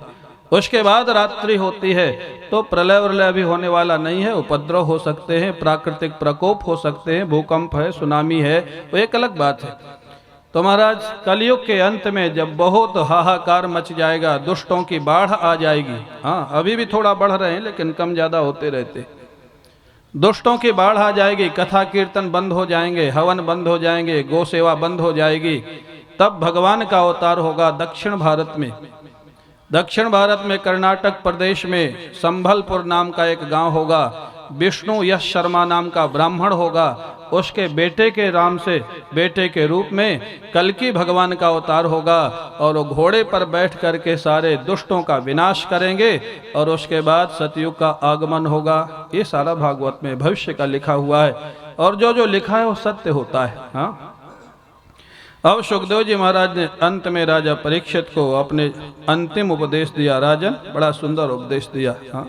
उसके बाद रात्रि होती है। तो प्रलय वलय अभी होने वाला नहीं है, उपद्रव हो सकते हैं, प्राकृतिक प्रकोप हो सकते हैं, भूकंप है, सुनामी है, वो एक अलग बात है। तो महाराज कलयुग के अंत में जब बहुत हाहाकार मच जाएगा, दुष्टों की बाढ़ आ जाएगी। हाँ, अभी भी थोड़ा बढ़ रहे हैं लेकिन कम ज्यादा होते रहते। दुष्टों की बाढ़ आ जाएगी, कथा कीर्तन बंद हो जाएंगे, हवन बंद हो जाएंगे, गौ सेवा बंद हो जाएगी। तब भगवान का अवतार होगा दक्षिण भारत में। दक्षिण भारत में कर्नाटक प्रदेश में संभलपुर नाम का एक गांव होगा। विष्णु यश शर्मा नाम का ब्राह्मण होगा, उसके बेटे के राम से बेटे के रूप में कल्कि भगवान का अवतार होगा और वो घोड़े पर बैठ करके सारे दुष्टों का विनाश करेंगे और उसके बाद सतयुग का आगमन होगा। ये सारा भागवत में भविष्य का लिखा हुआ है और जो जो लिखा है वो सत्य होता है। हाँ, अब सुखदेव जी महाराज ने अंत में राजा परीक्षित को अपने अंतिम उपदेश दिया। राजन, बड़ा सुंदर उपदेश दिया। हाँ,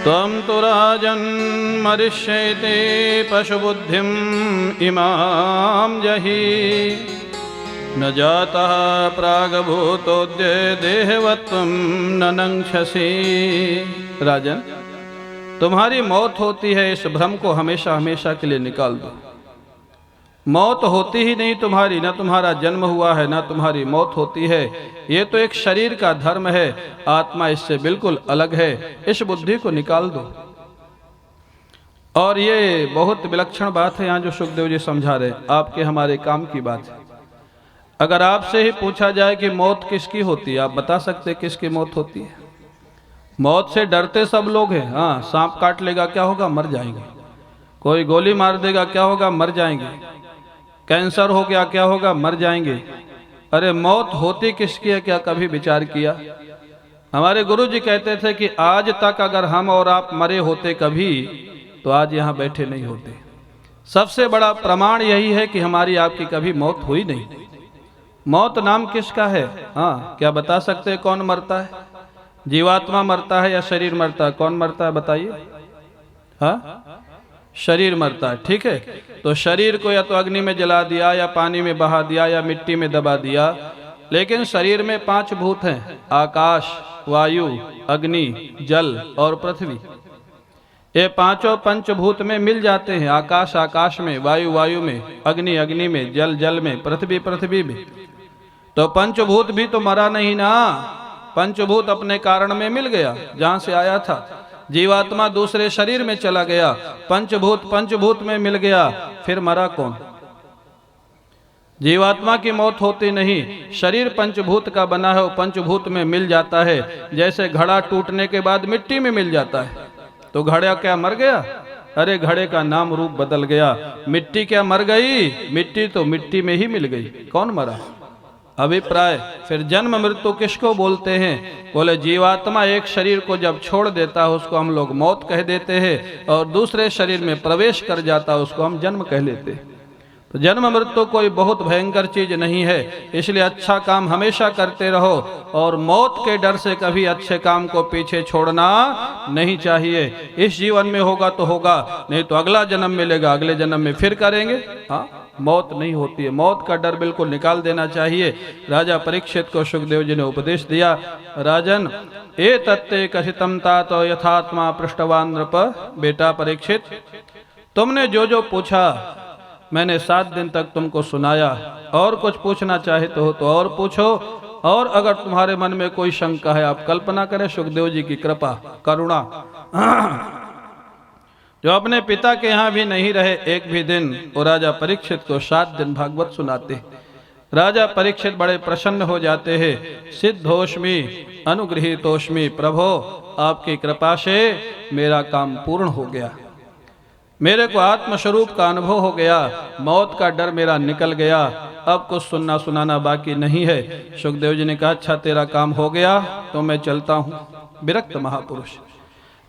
त्वं तु राजन् मरिष्यते पशुबुद्धिम् इमां जहि न जातः प्रागभूतोद्य देहवत्वं न नंक्षसि। राजन, तुम्हारी मौत होती है, इस भ्रम को हमेशा हमेशा के लिए निकाल दो। मौत होती ही नहीं तुम्हारी, न तुम्हारा जन्म हुआ है, न तुम्हारी मौत होती है। ये तो एक शरीर का धर्म है, आत्मा इससे बिल्कुल अलग है। इस बुद्धि को निकाल दो। और ये बहुत विलक्षण बात है यहाँ जो सुखदेव जी समझा रहे, आपके हमारे काम की बात है। अगर आपसे ही पूछा जाए कि मौत किसकी होती है, आप बता सकते किसकी मौत होती है? मौत से डरते सब लोग हैं। हाँ, सांप काट लेगा क्या होगा? मर जाएंगे। कोई गोली मार देगा क्या होगा? मर जाएंगे। कैंसर हो गया क्या होगा? मर जाएंगे। अरे मौत होती किसकी है, क्या कभी विचार किया? हमारे गुरु जी कहते थे कि आज तक अगर हम और आप मरे होते कभी तो आज यहाँ बैठे नहीं होते। सबसे बड़ा प्रमाण यही है कि हमारी आपकी कभी मौत हुई नहीं। मौत नाम किसका है? हाँ, क्या बता सकते हैं कौन मरता है? जीवात्मा मरता है या शरीर मरता है? कौन मरता है बताइए? हाँ, शरीर मरता है। ठीक है, तो शरीर को या तो अग्नि में जला दिया या पानी में बहा दिया या मिट्टी में दबा दिया, लेकिन शरीर में 5 भूत हैं, आकाश, वायु, अग्नि, जल और पृथ्वी। ये पांचों पंचभूत में मिल जाते हैं। आकाश आकाश में, वायु वायु में, अग्नि अग्नि में, जल जल में, पृथ्वी पृथ्वी में। तो पंचभूत भी तो मरा नहीं ना, पंचभूत अपने कारण में मिल गया जहां से आया था। जीवात्मा दूसरे शरीर में चला गया, पंचभूत पंचभूत में मिल गया, फिर मरा कौन? जीवात्मा की मौत होती नहीं, शरीर पंचभूत का बना है, वो पंचभूत में मिल जाता है। जैसे घड़ा टूटने के बाद मिट्टी में मिल जाता है, तो घड़ा क्या मर गया? अरे घड़े का नाम रूप बदल गया। मिट्टी क्या मर गई? मिट्टी तो मिट्टी में ही मिल गई, कौन मरा? अभिप्राय। फिर जन्म मृत्यु किसको बोलते हैं? बोले जीवात्मा एक शरीर को जब छोड़ देता है उसको हम लोग मौत कह देते हैं, और दूसरे शरीर में प्रवेश कर जाता है उसको हम जन्म कह लेते हैं। तो जन्म मृत्यु कोई बहुत भयंकर चीज नहीं है, इसलिए अच्छा काम हमेशा करते रहो और मौत के डर से कभी अच्छे काम को पीछे छोड़ना नहीं चाहिए। इस जीवन में होगा तो होगा, नहीं तो अगला जन्म मिलेगा, अगले जन्म में फिर करेंगे। हाँ, मौत नहीं होती है, मौत का डर बिल्कुल निकाल देना चाहिए। राजा परीक्षित को सुखदेव जी ने उपदेश दिया, राजन ए तत्ते कथितम तात यथात्मा पृष्ठवान नृप। बेटा परीक्षित, तुमने जो जो पूछा मैंने 7 दिन तक तुमको सुनाया, और कुछ पूछना चाहे तो और पूछो, और अगर तुम्हारे मन में कोई शंका है आप कल्पना करें सुखदेव जी की कृपा करुणा। जो अपने पिता के यहाँ भी नहीं रहे एक भी दिन, वो राजा परीक्षित को 7 दिन भागवत सुनाते। राजा परीक्षित बड़े प्रसन्न हो जाते हैं। सिद्धोष्मी अनुगृहीतोष्मी, प्रभो आपकी कृपा से मेरा काम पूर्ण हो गया, मेरे को आत्मस्वरूप का अनुभव हो गया, मौत का डर मेरा निकल गया, अब कुछ सुनना सुनाना बाकी नहीं है। सुखदेव जी ने कहा अच्छा तेरा काम हो गया तो मैं चलता हूँ। विरक्त महापुरुष,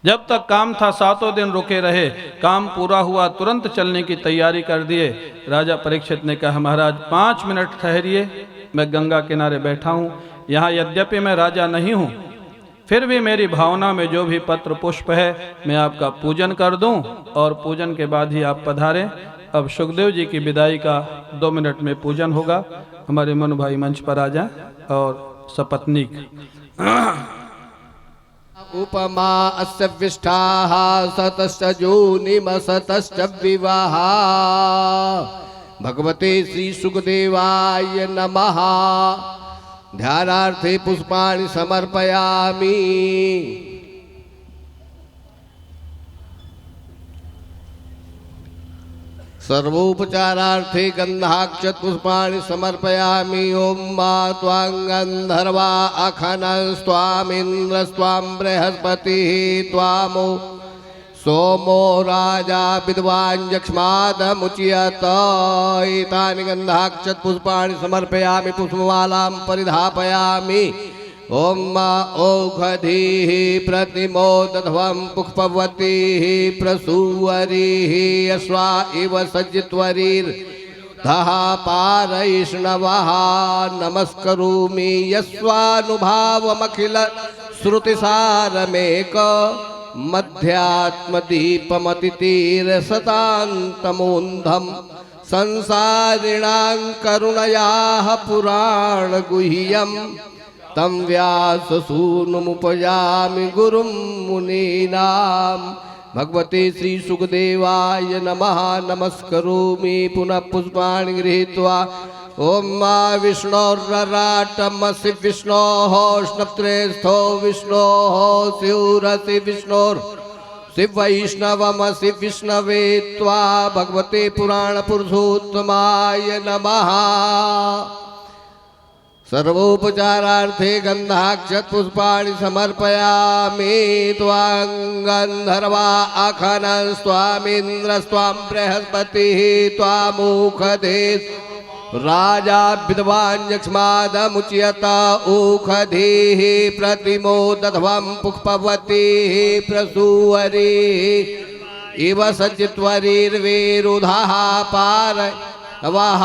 जब तक काम था 7 दिन रुके रहे, काम पूरा हुआ तुरंत चलने की तैयारी कर दिए। राजा परीक्षित ने कहा महाराज 5 मिनट ठहरिए, मैं गंगा किनारे बैठा हूँ। यहाँ यद्यपि मैं राजा नहीं हूँ, फिर भी मेरी भावना में जो भी पत्र पुष्प है मैं आपका पूजन कर दूं और पूजन के बाद ही आप पधारें। अब सुखदेव जी की विदाई का 2 मिनट में पूजन होगा। हमारे मनु भाई मंच पर आ जाएं और सपत्नीक। उपमा अस्य विष्ठाः सतश्च जोनिम सतश्च विवाहा। भगवते श्री सुखदेवाय नमः। ध्यानार्थे पुष्पाणि समर्पयामि। सर्वोपचारार्थे गंधाक्षत पुष्पाणि समर्पयामि। ओम मा त्वां गंधर्वा अखनस्त्वामिन्द्र स्वां बृहस्पतिः त्वामो सोमो राजा विद्वान् यक्ष्मादमुच्यत। एतानि गन्धाक्षत पुष्पाणि समर्पयामि पुष्पमालां परिधापयामि। ओम मा औषधीः प्रतिमोदध्वं पुष्पवतीः प्रसूवरीः यस्वा इव सज्जित्वरीर्धः पारैष्णवः। नमस्करोमि यस्वानुभावमखिल श्रुतिसारमेक मध्यात्मदीपमतितीरसतान्तमोन्धं संसारिणां करुणयाः पुराणगुह्यं तं व्याससूनुमुपयामि गुरुं मुनीनां। भगवते श्री सुखदेवाय नमः। नमस्करोमि पुनः पुष्पाणि गृहीत्वा। ओम मा विष्णोर्राटमसि विष्णोः स्नप्त्रेस्थो विष्णोः स्युरसि विष्णोर् शिव वैष्णवमसि विष्णवे त्वा। भगवते पुराण पुरुषोत्तमाय नमः। सर्वोपचारार्थे गंधाक्षत पुष्पाणि समर्पयामि। त्वां गंधर्वा अखनस्त्वामिन्द्र स्वां बृहस्पतिः त्वामुखदेश राजा विद्वान् यक्ष्मादमुच्यत। ओषधीः प्रतिमोदध्वं पुष्पवतीः प्रसूवरीः इव सज्जित्वरीर्वेरुधः पारवः।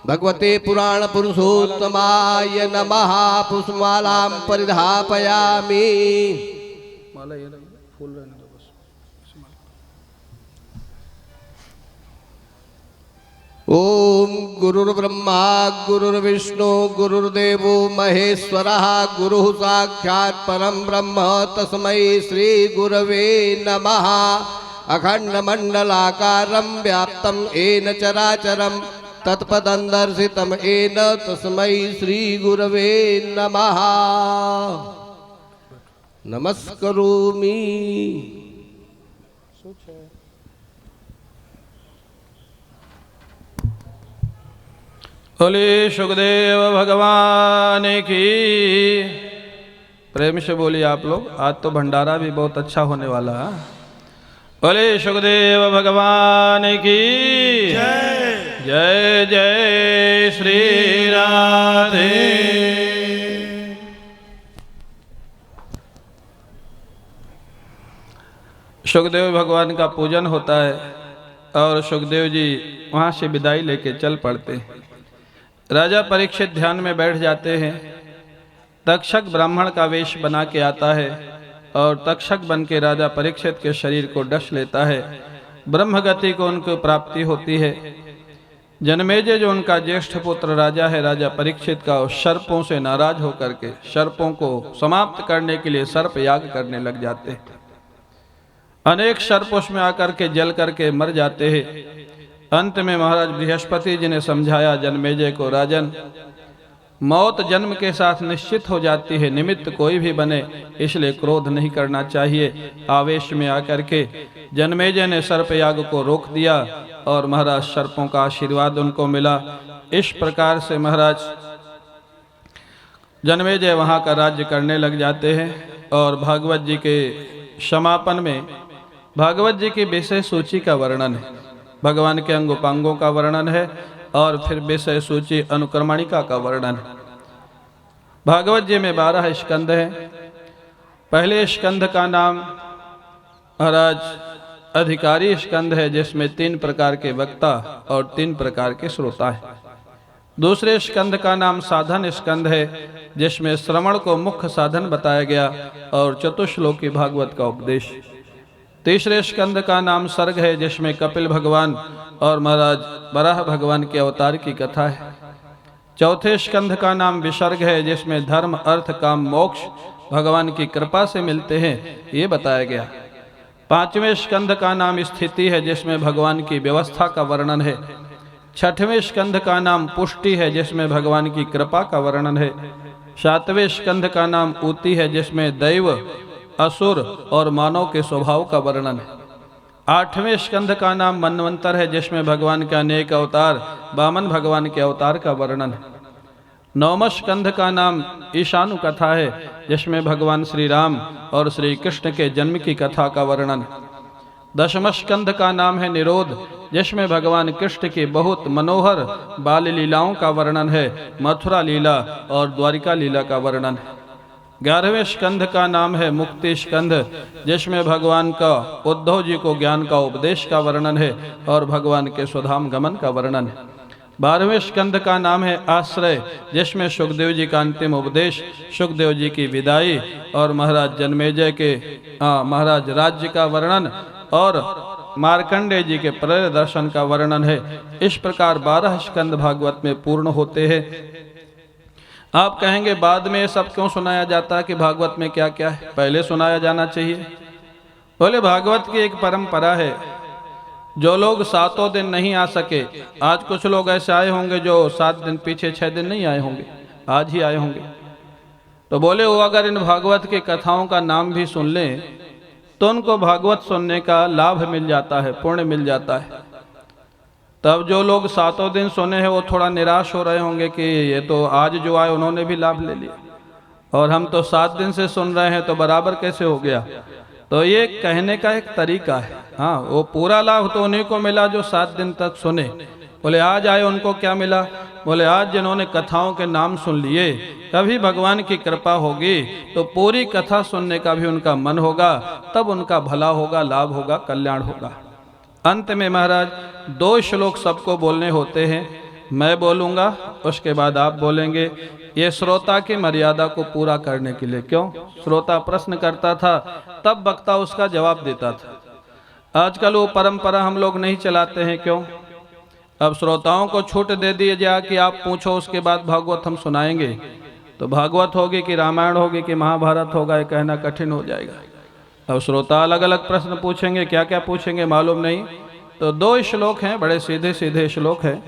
भगवते पुराण पुरुषोत्तमाय नमः। पुष्पमालां परिधापयामि। ओम गुरुर्ब्रह्मा गुरुर्विष्णु गुरुर्देवो महेश्वरः। गुरुः साक्षात् परं ब्रह्म तस्मै श्री गुरवे नमः। अखंडमंडलाकारं व्याप्तं येन चराचरं तत्पदं येन तस्मै श्री गुरवे नमः। नमस्करोमि। बोले सुखदेव भगवान की। प्रेम से बोलिए आप लोग, आज तो भंडारा भी बहुत अच्छा होने वाला है। बोले सुखदेव भगवान की जय। जय जय श्री राधे। सुखदेव भगवान का पूजन होता है और सुखदेव जी वहाँ से विदाई लेके चल पड़ते हैं। राजा परीक्षित ध्यान में बैठ जाते हैं। तक्षक ब्राह्मण का वेश बना के आता है और तक्षक बन के राजा परीक्षित के शरीर को डस लेता है। ब्रह्मगति को उनको प्राप्ति होती है। जनमेजय जो उनका ज्येष्ठ पुत्र राजा है, राजा परीक्षित का, सर्पों से नाराज होकर के सर्पों को समाप्त करने के लिए सर्प याग करने लग जाते हैं। अनेक सर्प उसमें आकर के जल करके मर जाते हैं। अंत में महाराज बृहस्पति जी ने समझाया जनमेजय को, राजन मौत जन्म के साथ निश्चित हो जाती है, निमित्त कोई भी बने, इसलिए क्रोध नहीं करना चाहिए। आवेश में आकर के जनमेजय ने सर्प याग को रोक दिया और महाराज सर्पों का आशीर्वाद उनको मिला। इस प्रकार से महाराज जनमेजय वहाँ का राज्य करने लग जाते हैं। और भागवत जी के समापन में भागवत जी की विशेष सूची का वर्णन है, भगवान के अंगोपांगों का वर्णन है और फिर विषय सूची अनुक्रमणिका का वर्णन। भागवत जी में 12 स्कंद हैं। पहले स्कंद का नाम महाराज अधिकारी स्कंद है, जिसमें 3 प्रकार के वक्ता और 3 प्रकार के श्रोता हैं। दूसरे स्कंद का नाम साधन स्कंद है, जिसमें श्रवण को मुख्य साधन बताया गया और चतुश्लोकी भागवत का उपदेश। तीसरे स्कंद का नाम सर्ग है, जिसमें कपिल भगवान और महाराज वराह भगवान के अवतार की कथा है। चौथे स्कंद का नाम विसर्ग है, जिसमें धर्म अर्थ काम मोक्ष भगवान की कृपा से मिलते हैं, ये बताया गया। पांचवें स्कंद का नाम स्थिति है, जिसमें भगवान की व्यवस्था का वर्णन है। छठवें स्कंद का नाम पुष्टि है, जिसमें भगवान की कृपा का वर्णन है। सातवें स्कंद का नाम ऊति है, जिसमें दैव असुर और मानव के स्वभाव का वर्णन है। आठवें स्कंद का नाम मनवंतर है, जिसमें भगवान के अनेक अवतार वामन भगवान के अवतार का वर्णन है। नौवें स्कंद का नाम ईशानु कथा है, जिसमें भगवान श्री राम और श्री कृष्ण के जन्म की कथा का वर्णन है। 10वें स्कंद का नाम है निरोध, जिसमें भगवान कृष्ण की बहुत मनोहर बाल लीलाओं का वर्णन है। मथुरा लीला और द्वारिका लीला का वर्णन है। 11वें स्कंद का नाम है मुक्ति स्कंद, जिसमें भगवान का उद्धव जी को ज्ञान का उपदेश का वर्णन है और भगवान के स्वधाम गमन का वर्णन है। 12वें स्कंद का नाम है आश्रय, जिसमें सुखदेव जी का अंतिम उपदेश, सुखदेव जी की विदाई और महाराज जन्मेजय के महाराज राज्य का वर्णन और मार्कंडेय जी के प्रेर दर्शन का वर्णन है। इस प्रकार 12 स्कंद भागवत में पूर्ण होते हैं। आप कहेंगे बाद में ये सब क्यों सुनाया जाता है कि भागवत में क्या क्या है, पहले सुनाया जाना चाहिए। बोले भागवत की एक परंपरा है, जो लोग 7 दिन नहीं आ सके, आज कुछ लोग ऐसे आए होंगे जो 7 दिन पीछे 6 दिन नहीं आए होंगे, आज ही आए होंगे, तो बोले वो अगर इन भागवत की कथाओं का नाम भी सुन लें तो उनको भागवत सुनने का लाभ मिल जाता है, पुण्य मिल जाता है। तब जो लोग 7 दिन सुने हैं वो थोड़ा निराश हो रहे होंगे कि ये तो आज जो आए उन्होंने भी लाभ ले लिया और हम तो 7 दिन से सुन रहे हैं, तो बराबर कैसे हो गया। तो ये कहने का एक तरीका है। हाँ, वो पूरा लाभ तो उन्हीं को मिला जो 7 दिन तक सुने। बोले आज आए उनको क्या मिला, बोले आज जिन्होंने कथाओं के नाम सुन लिए, कभी भगवान की कृपा होगी तो पूरी कथा सुनने का भी उनका मन होगा, तब उनका भला होगा, लाभ होगा, कल्याण होगा। अंत में महाराज 2 श्लोक सबको बोलने होते हैं, मैं बोलूँगा उसके बाद आप बोलेंगे। ये श्रोता की मर्यादा को पूरा करने के लिए। क्यों? श्रोता प्रश्न करता था तब वक्ता उसका जवाब देता था। आजकल वो परंपरा हम लोग नहीं चलाते हैं। क्यों? अब श्रोताओं को छूट दे दिए जा कि आप पूछो उसके बाद भागवत हम सुनाएंगे, तो भागवत होगी कि रामायण होगी कि महाभारत होगा, ये कहना कठिन हो जाएगा। अब श्रोता अलग अलग प्रश्न पूछेंगे, क्या क्या पूछेंगे मालूम नहीं। तो 2 श्लोक हैं, बड़े सीधे सीधे श्लोक हैं,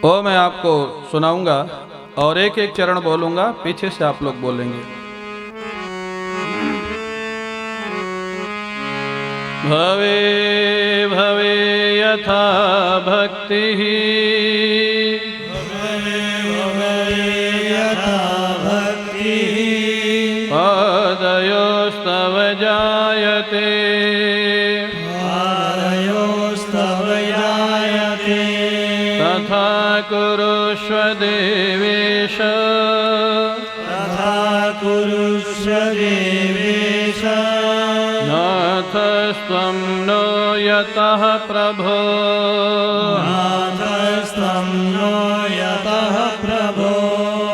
वो मैं आपको सुनाऊंगा और एक एक चरण बोलूंगा, पीछे से आप लोग बोलेंगे। भवे भवे यथा भक्ति पादयोस्तव जायते तथा कुरुष्व देवेश नाथस्त्वं नो यतः प्रभो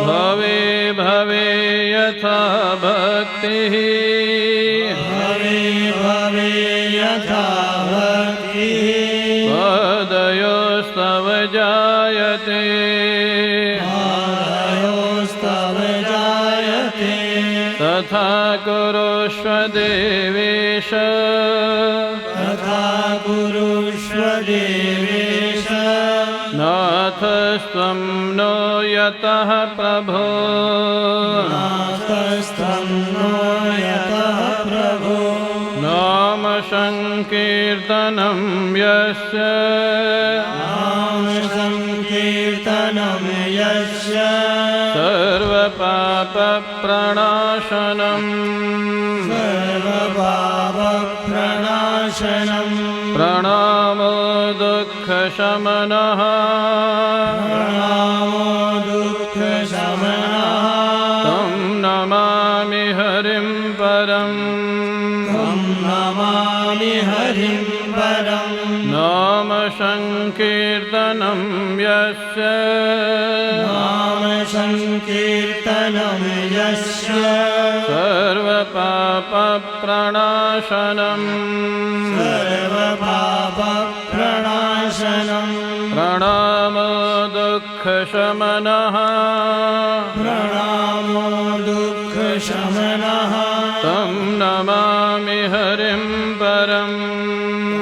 भवे भवे यथा भक्तिः पादयोस्तव जायते तथा कुरुष्व देवेश नाथस्त्वं नो यतः प्रभो नाम संकीर्तनं यस्य सर्वपापप्रणाशनम् प्रणामो दुःखशमनं शमनः प्रणामो दुःख शमनः तं नमामि हरिं परम् तं नमामि हरिं परम् नाम संकीर्तनं यस्य नाम संकीर्तनं यस्य सर्वपापप्रणाशनम् सर्वपापप्रणाशनम् प्रणामो दुःखशमनः प्रणामो दुःखशमनः तं नमामि हरिं परम्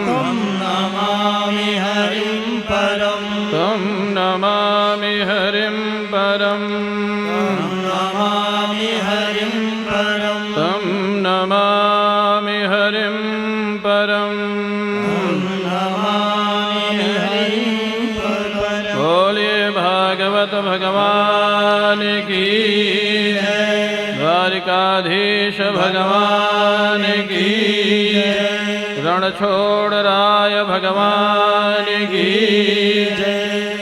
तं नमामि हरिं परम् तं नमामि हरिं परम् नमामि हरिं परम् तं नमामि हरिं परम् नमामि हरिं परम् बोलिए भागवत भगवान की जय द्वारिकाधीश भगवान की रणछोड़ राय भगवान की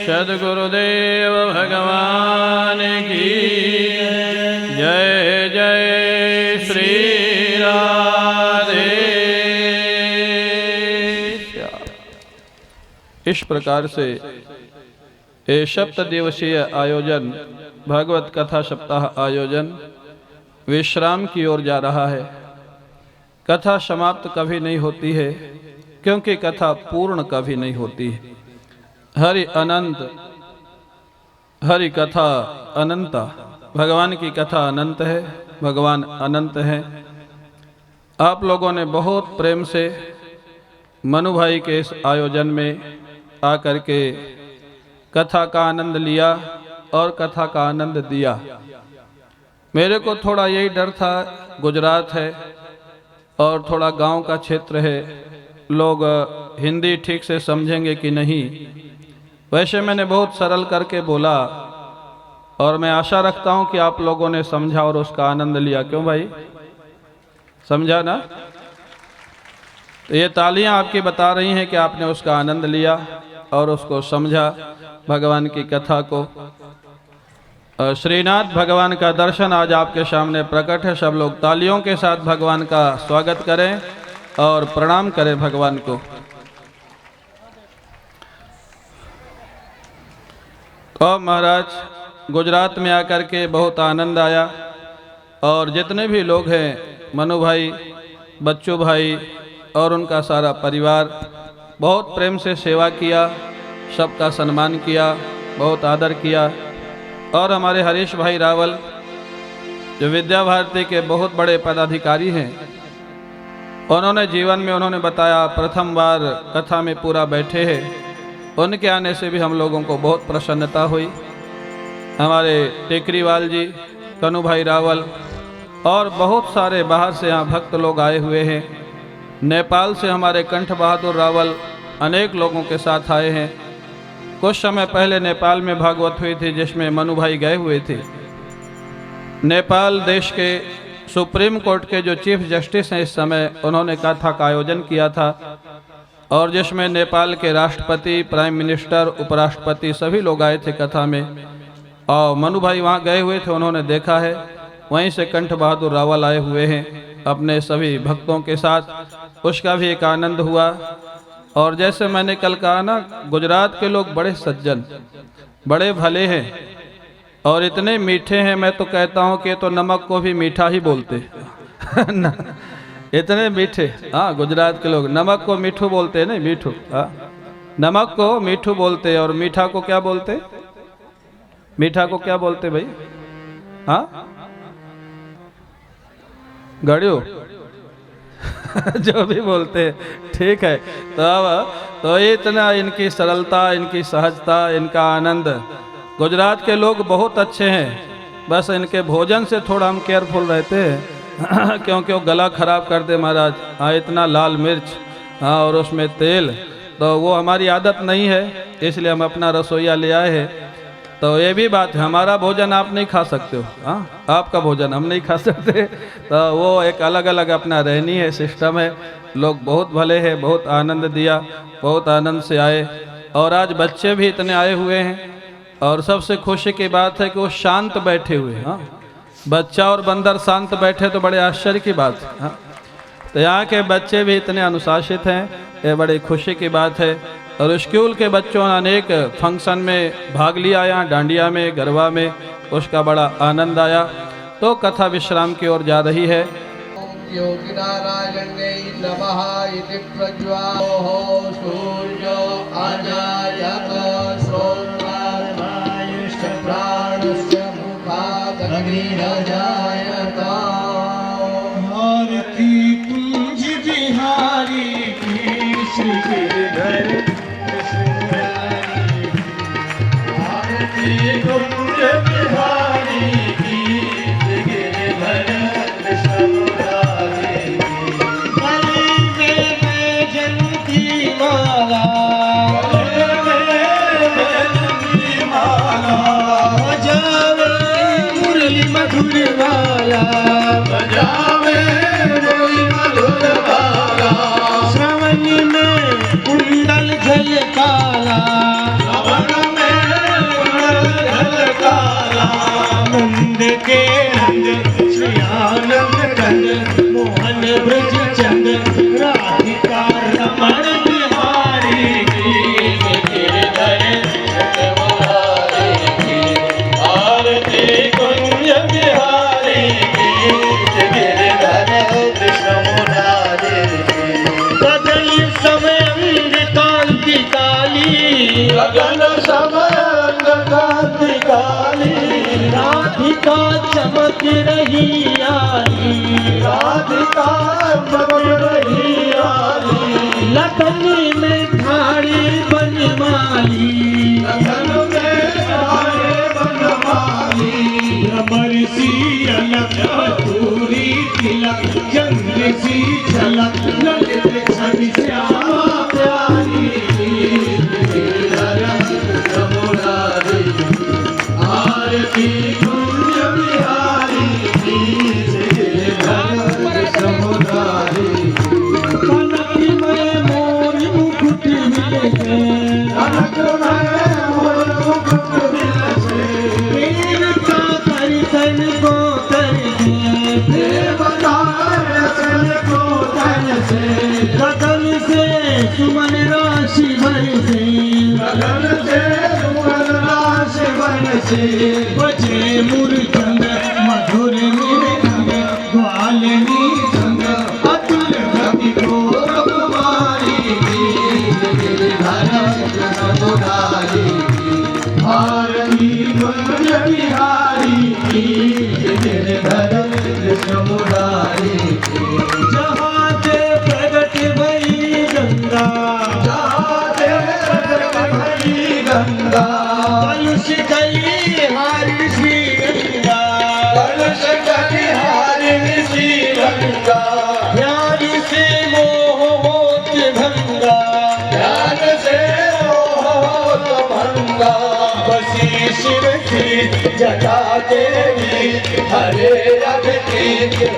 सद्गुरुदेव भगवान की जय जय श्री राधे। इस प्रकार से ये सप्त दिवसीय आयोजन भागवत कथा सप्ताह आयोजन विश्राम की ओर जा रहा है। कथा समाप्त कभी नहीं होती है, क्योंकि कथा पूर्ण कभी नहीं होती है। हरि अनंत, हरि कथा अनंता। भगवान की कथा अनंत है, भगवान अनंत है। आप लोगों ने बहुत प्रेम से मनु भाई के इस आयोजन में आकर के कथा का आनंद लिया और कथा का आनंद दिया। मेरे को थोड़ा यही डर था, गुजरात है और थोड़ा गांव का क्षेत्र है, लोग हिंदी ठीक से समझेंगे कि नहीं। वैसे मैंने बहुत सरल करके बोला और मैं आशा रखता हूं कि आप लोगों ने समझा और उसका आनंद लिया। क्यों भाई, समझा ना? तो ये तालियां आपकी बता रही हैं कि आपने उसका आनंद लिया और उसको समझा, भगवान की कथा को। श्रीनाथ भगवान का दर्शन आज आपके सामने प्रकट है। सब लोग तालियों के साथ भगवान का स्वागत करें और प्रणाम करें भगवान को। तो महाराज, गुजरात में आकर के बहुत आनंद आया और जितने भी लोग हैं, मनु भाई, बच्चू भाई और उनका सारा परिवार बहुत प्रेम से सेवा किया, सबका सम्मान किया, बहुत आदर किया। और हमारे हरीश भाई रावल जो विद्या भारती के बहुत बड़े पदाधिकारी हैं, उन्होंने जीवन में उन्होंने बताया प्रथम बार कथा में पूरा बैठे हैं। उनके आने से भी हम लोगों को बहुत प्रसन्नता हुई। हमारे टेकरीवाल जी, कनु भाई रावल और बहुत सारे बाहर से यहाँ भक्त लोग आए हुए हैं। नेपाल से हमारे कंठ बहादुर रावल अनेक लोगों के साथ आए हैं। कुछ समय पहले नेपाल में भागवत हुई थी जिसमें मनु भाई गए हुए थे। नेपाल देश के सुप्रीम कोर्ट के जो चीफ जस्टिस हैं इस समय, उन्होंने कथा का आयोजन किया था और जिसमें नेपाल के राष्ट्रपति, प्राइम मिनिस्टर, उपराष्ट्रपति सभी लोग आए थे कथा में। और मनु भाई वहाँ गए हुए थे, उन्होंने देखा है। वहीं से कंठ बहादुर रावल आए हुए हैं अपने सभी भक्तों के साथ, उसका भी एक आनंद हुआ। और जैसे मैंने कल कहा ना, गुजरात के लोग बड़े सज्जन, बड़े भले हैं और इतने मीठे हैं। मैं तो कहता हूँ कि तो नमक को भी मीठा ही बोलते इतने मीठे। हाँ, गुजरात के लोग नमक को मीठू बोलते हैं, नहीं मीठू। हाँ, नमक को मीठू बोलते और मीठा को क्या बोलते? मीठा को क्या बोलते भाई? हाँ, गड़ियो जो भी बोलते हैं, ठीक है। तो अब तो इतना इनकी सरलता, इनकी सहजता, इनका आनंद। गुजरात के लोग बहुत अच्छे हैं, बस इनके भोजन से थोड़ा हम केयरफुल रहते हैं क्योंकि वो गला खराब कर दे महाराज। हाँ, इतना लाल मिर्च, हाँ, और उसमें तेल, तो वो हमारी आदत नहीं है, इसलिए हम अपना रसोईया ले आए हैं। तो ये भी बात है, हमारा भोजन आप नहीं खा सकते हो, हाँ, आपका भोजन हम नहीं खा सकते। तो वो एक अलग अलग अपना रहनी है, सिस्टम है। लोग बहुत भले हैं, बहुत आनंद दिया, बहुत आनंद से आए। और आज बच्चे भी इतने आए हुए हैं। और सबसे खुशी की बात है कि वो शांत बैठे हुए हैं। हाँ, बच्चा और बंदर शांत बैठे तो बड़े आश्चर्य की बात है। हाँ, तो यहाँ के बच्चे भी इतने अनुशासित हैं, ये बड़ी खुशी की बात है। और स्कूल के बच्चों ने अनेक फंक्शन में भाग लिया, यहाँ डांडिया में, गरबा में, उसका बड़ा आनंद आया। तो कथा विश्राम की ओर जा रही है। योगी नारायण्यै नमः इति प्रज्वालोः सूर्यो अजायत श्रोत्रायुश्च प्राणस्य मुखात् अग्निरजायत। आरती कुंज बिहारी की श्री गिरधर आरती कुंज बिहारी की श्री गिरधर कृष्ण मुरारी गले में बैजंती माला बजावे मुरली मधुर वाला बजावे मुरली मधुर वाला श्रवण में कुंडल झलकाला श्रवण में कुंडल झलकाला नंद के रंग श्री आनंद कंद मोहन ब्रज चंद राधिका रमण बिहारी की गिरधर आरती कुंज बिहारी की गिरधर कृष्ण मुरारी गगन समय अंग कांति काली गगन समय अंग कांति काली राधिका चमक रही आई राधिका चमक रही आई लगन में ठाड़ी बनमाली लगन में ठाड़ी बनमाली रमर सी अलग पूरी तिलक चंद्र सी झलक ललित छवि श्यामा प्यारी गिरधर मुरारी आरती कुंज बिहारी की गिरधर मुरारी कनक में मोर मुकुट मिले कनक में मोर मुकुट मिले प्रेम का दर्शन को कर दे प्रेम का दर्शन को कर से गगन से सुमन राशि बरसे गगन से सुमन राशि बरसे बजे मुरचंद मधुर मृदंग ग्वालिनी संग अतुल गति को कुमारी गिरधर मुरारी आरती कुंज बिहारी की गिरधर कृष्ण मुरारी जहाँ से प्रगट भई गंगा जहाँ से प्रगट भई गंगा कलुष गली हारी श्री गंगा कलुष गली हारी श्री गंगा ध्यान से मोह होत भंगा ध्यान से मोह होत भंगा बसी शिव की जटा देवी हरे रंग की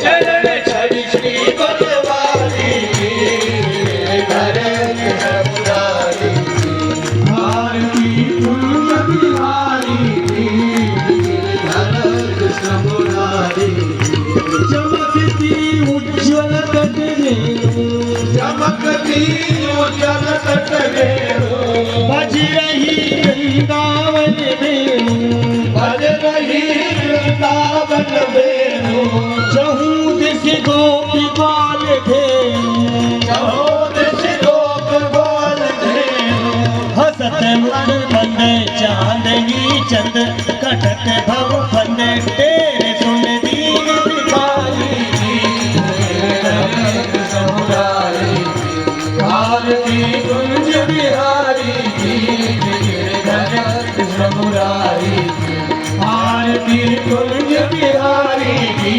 चरण छवि श्री बनवारी गिरधर कृष्ण मुरारी आरती कुंज बिहारी गिरधर कृष्ण मुरारी चमकती उज्ज्वल तट रेणु चमकती उज्ज्वल तट रेणु बज रही वृंदावन वेणु बज रही वृंदावन वेणु चहु दिश गोपी ग्वाल धेनु चहु दिश गोपी ग्वाल धेनु हसत मुख बंद चांदनी चंद कटक भव बंद तेरे सुन दीन दिखाई आरती कुंज बिहारी की गिरधर कृष्ण मुरारी आरती कुंज बिहारी की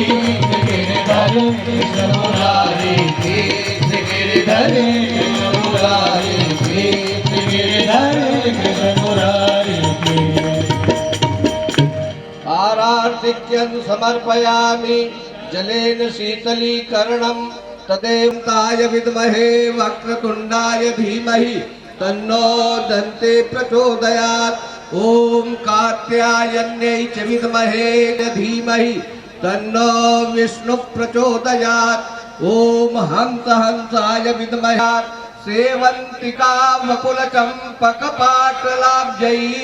गिरधर कृष्ण मुरारी गिरधर कृष्ण मुरारी गिरधर कृष्ण मुरारी आरार्तिक्यं समर्पयामि जलेन शीतलीकरणं तदेव काय विद्महे वक्रतुंडाय धीमहि तन्नो दन्ते प्रचोदयात् ॐ कात्यायन्यै च विद्महे धीमहि तन्नो विष्णु प्रचोदयात् ॐ हंसाय विद्महे सेवन्तिका वकुलचम्पकपाटलाब्जैः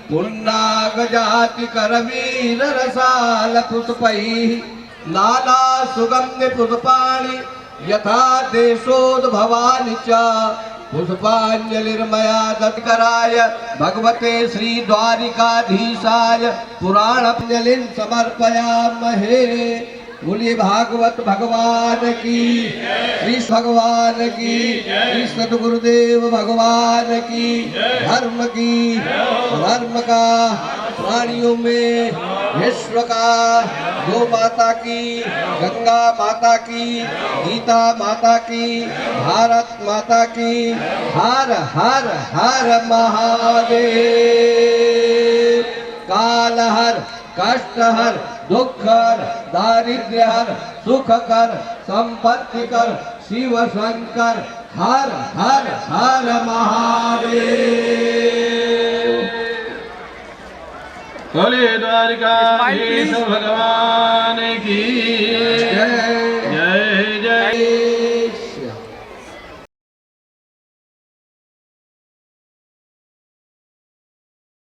पुण्डागजातिकरवीररसालपुष्पैः नाना सुगन्धपुष्पाणि यथा देशोद्भवानि च पुष्पाञ्जलिर्मया दत्कराय भगवते श्री द्वारिकाधीशाय पुराणाञ्जलिं समर्पयामहे। बोलिए भागवत भगवान की, कृष्ण भगवान की, श्री सद्गुरुदेव भगवान की, धर्म की, धर्म का, प्राणियों में विश्व का, गो माता की, गंगा माता की, गीता माता की, भारत माता की, हर हर हर महादेव। काल हर, कष्ट हर, दुख हर, दारिद्र्य हर, सुख कर, संपत्ति कर, शिव शंकर हर हर हर महादेव। बोलिए द्वारिकाधीश भगवान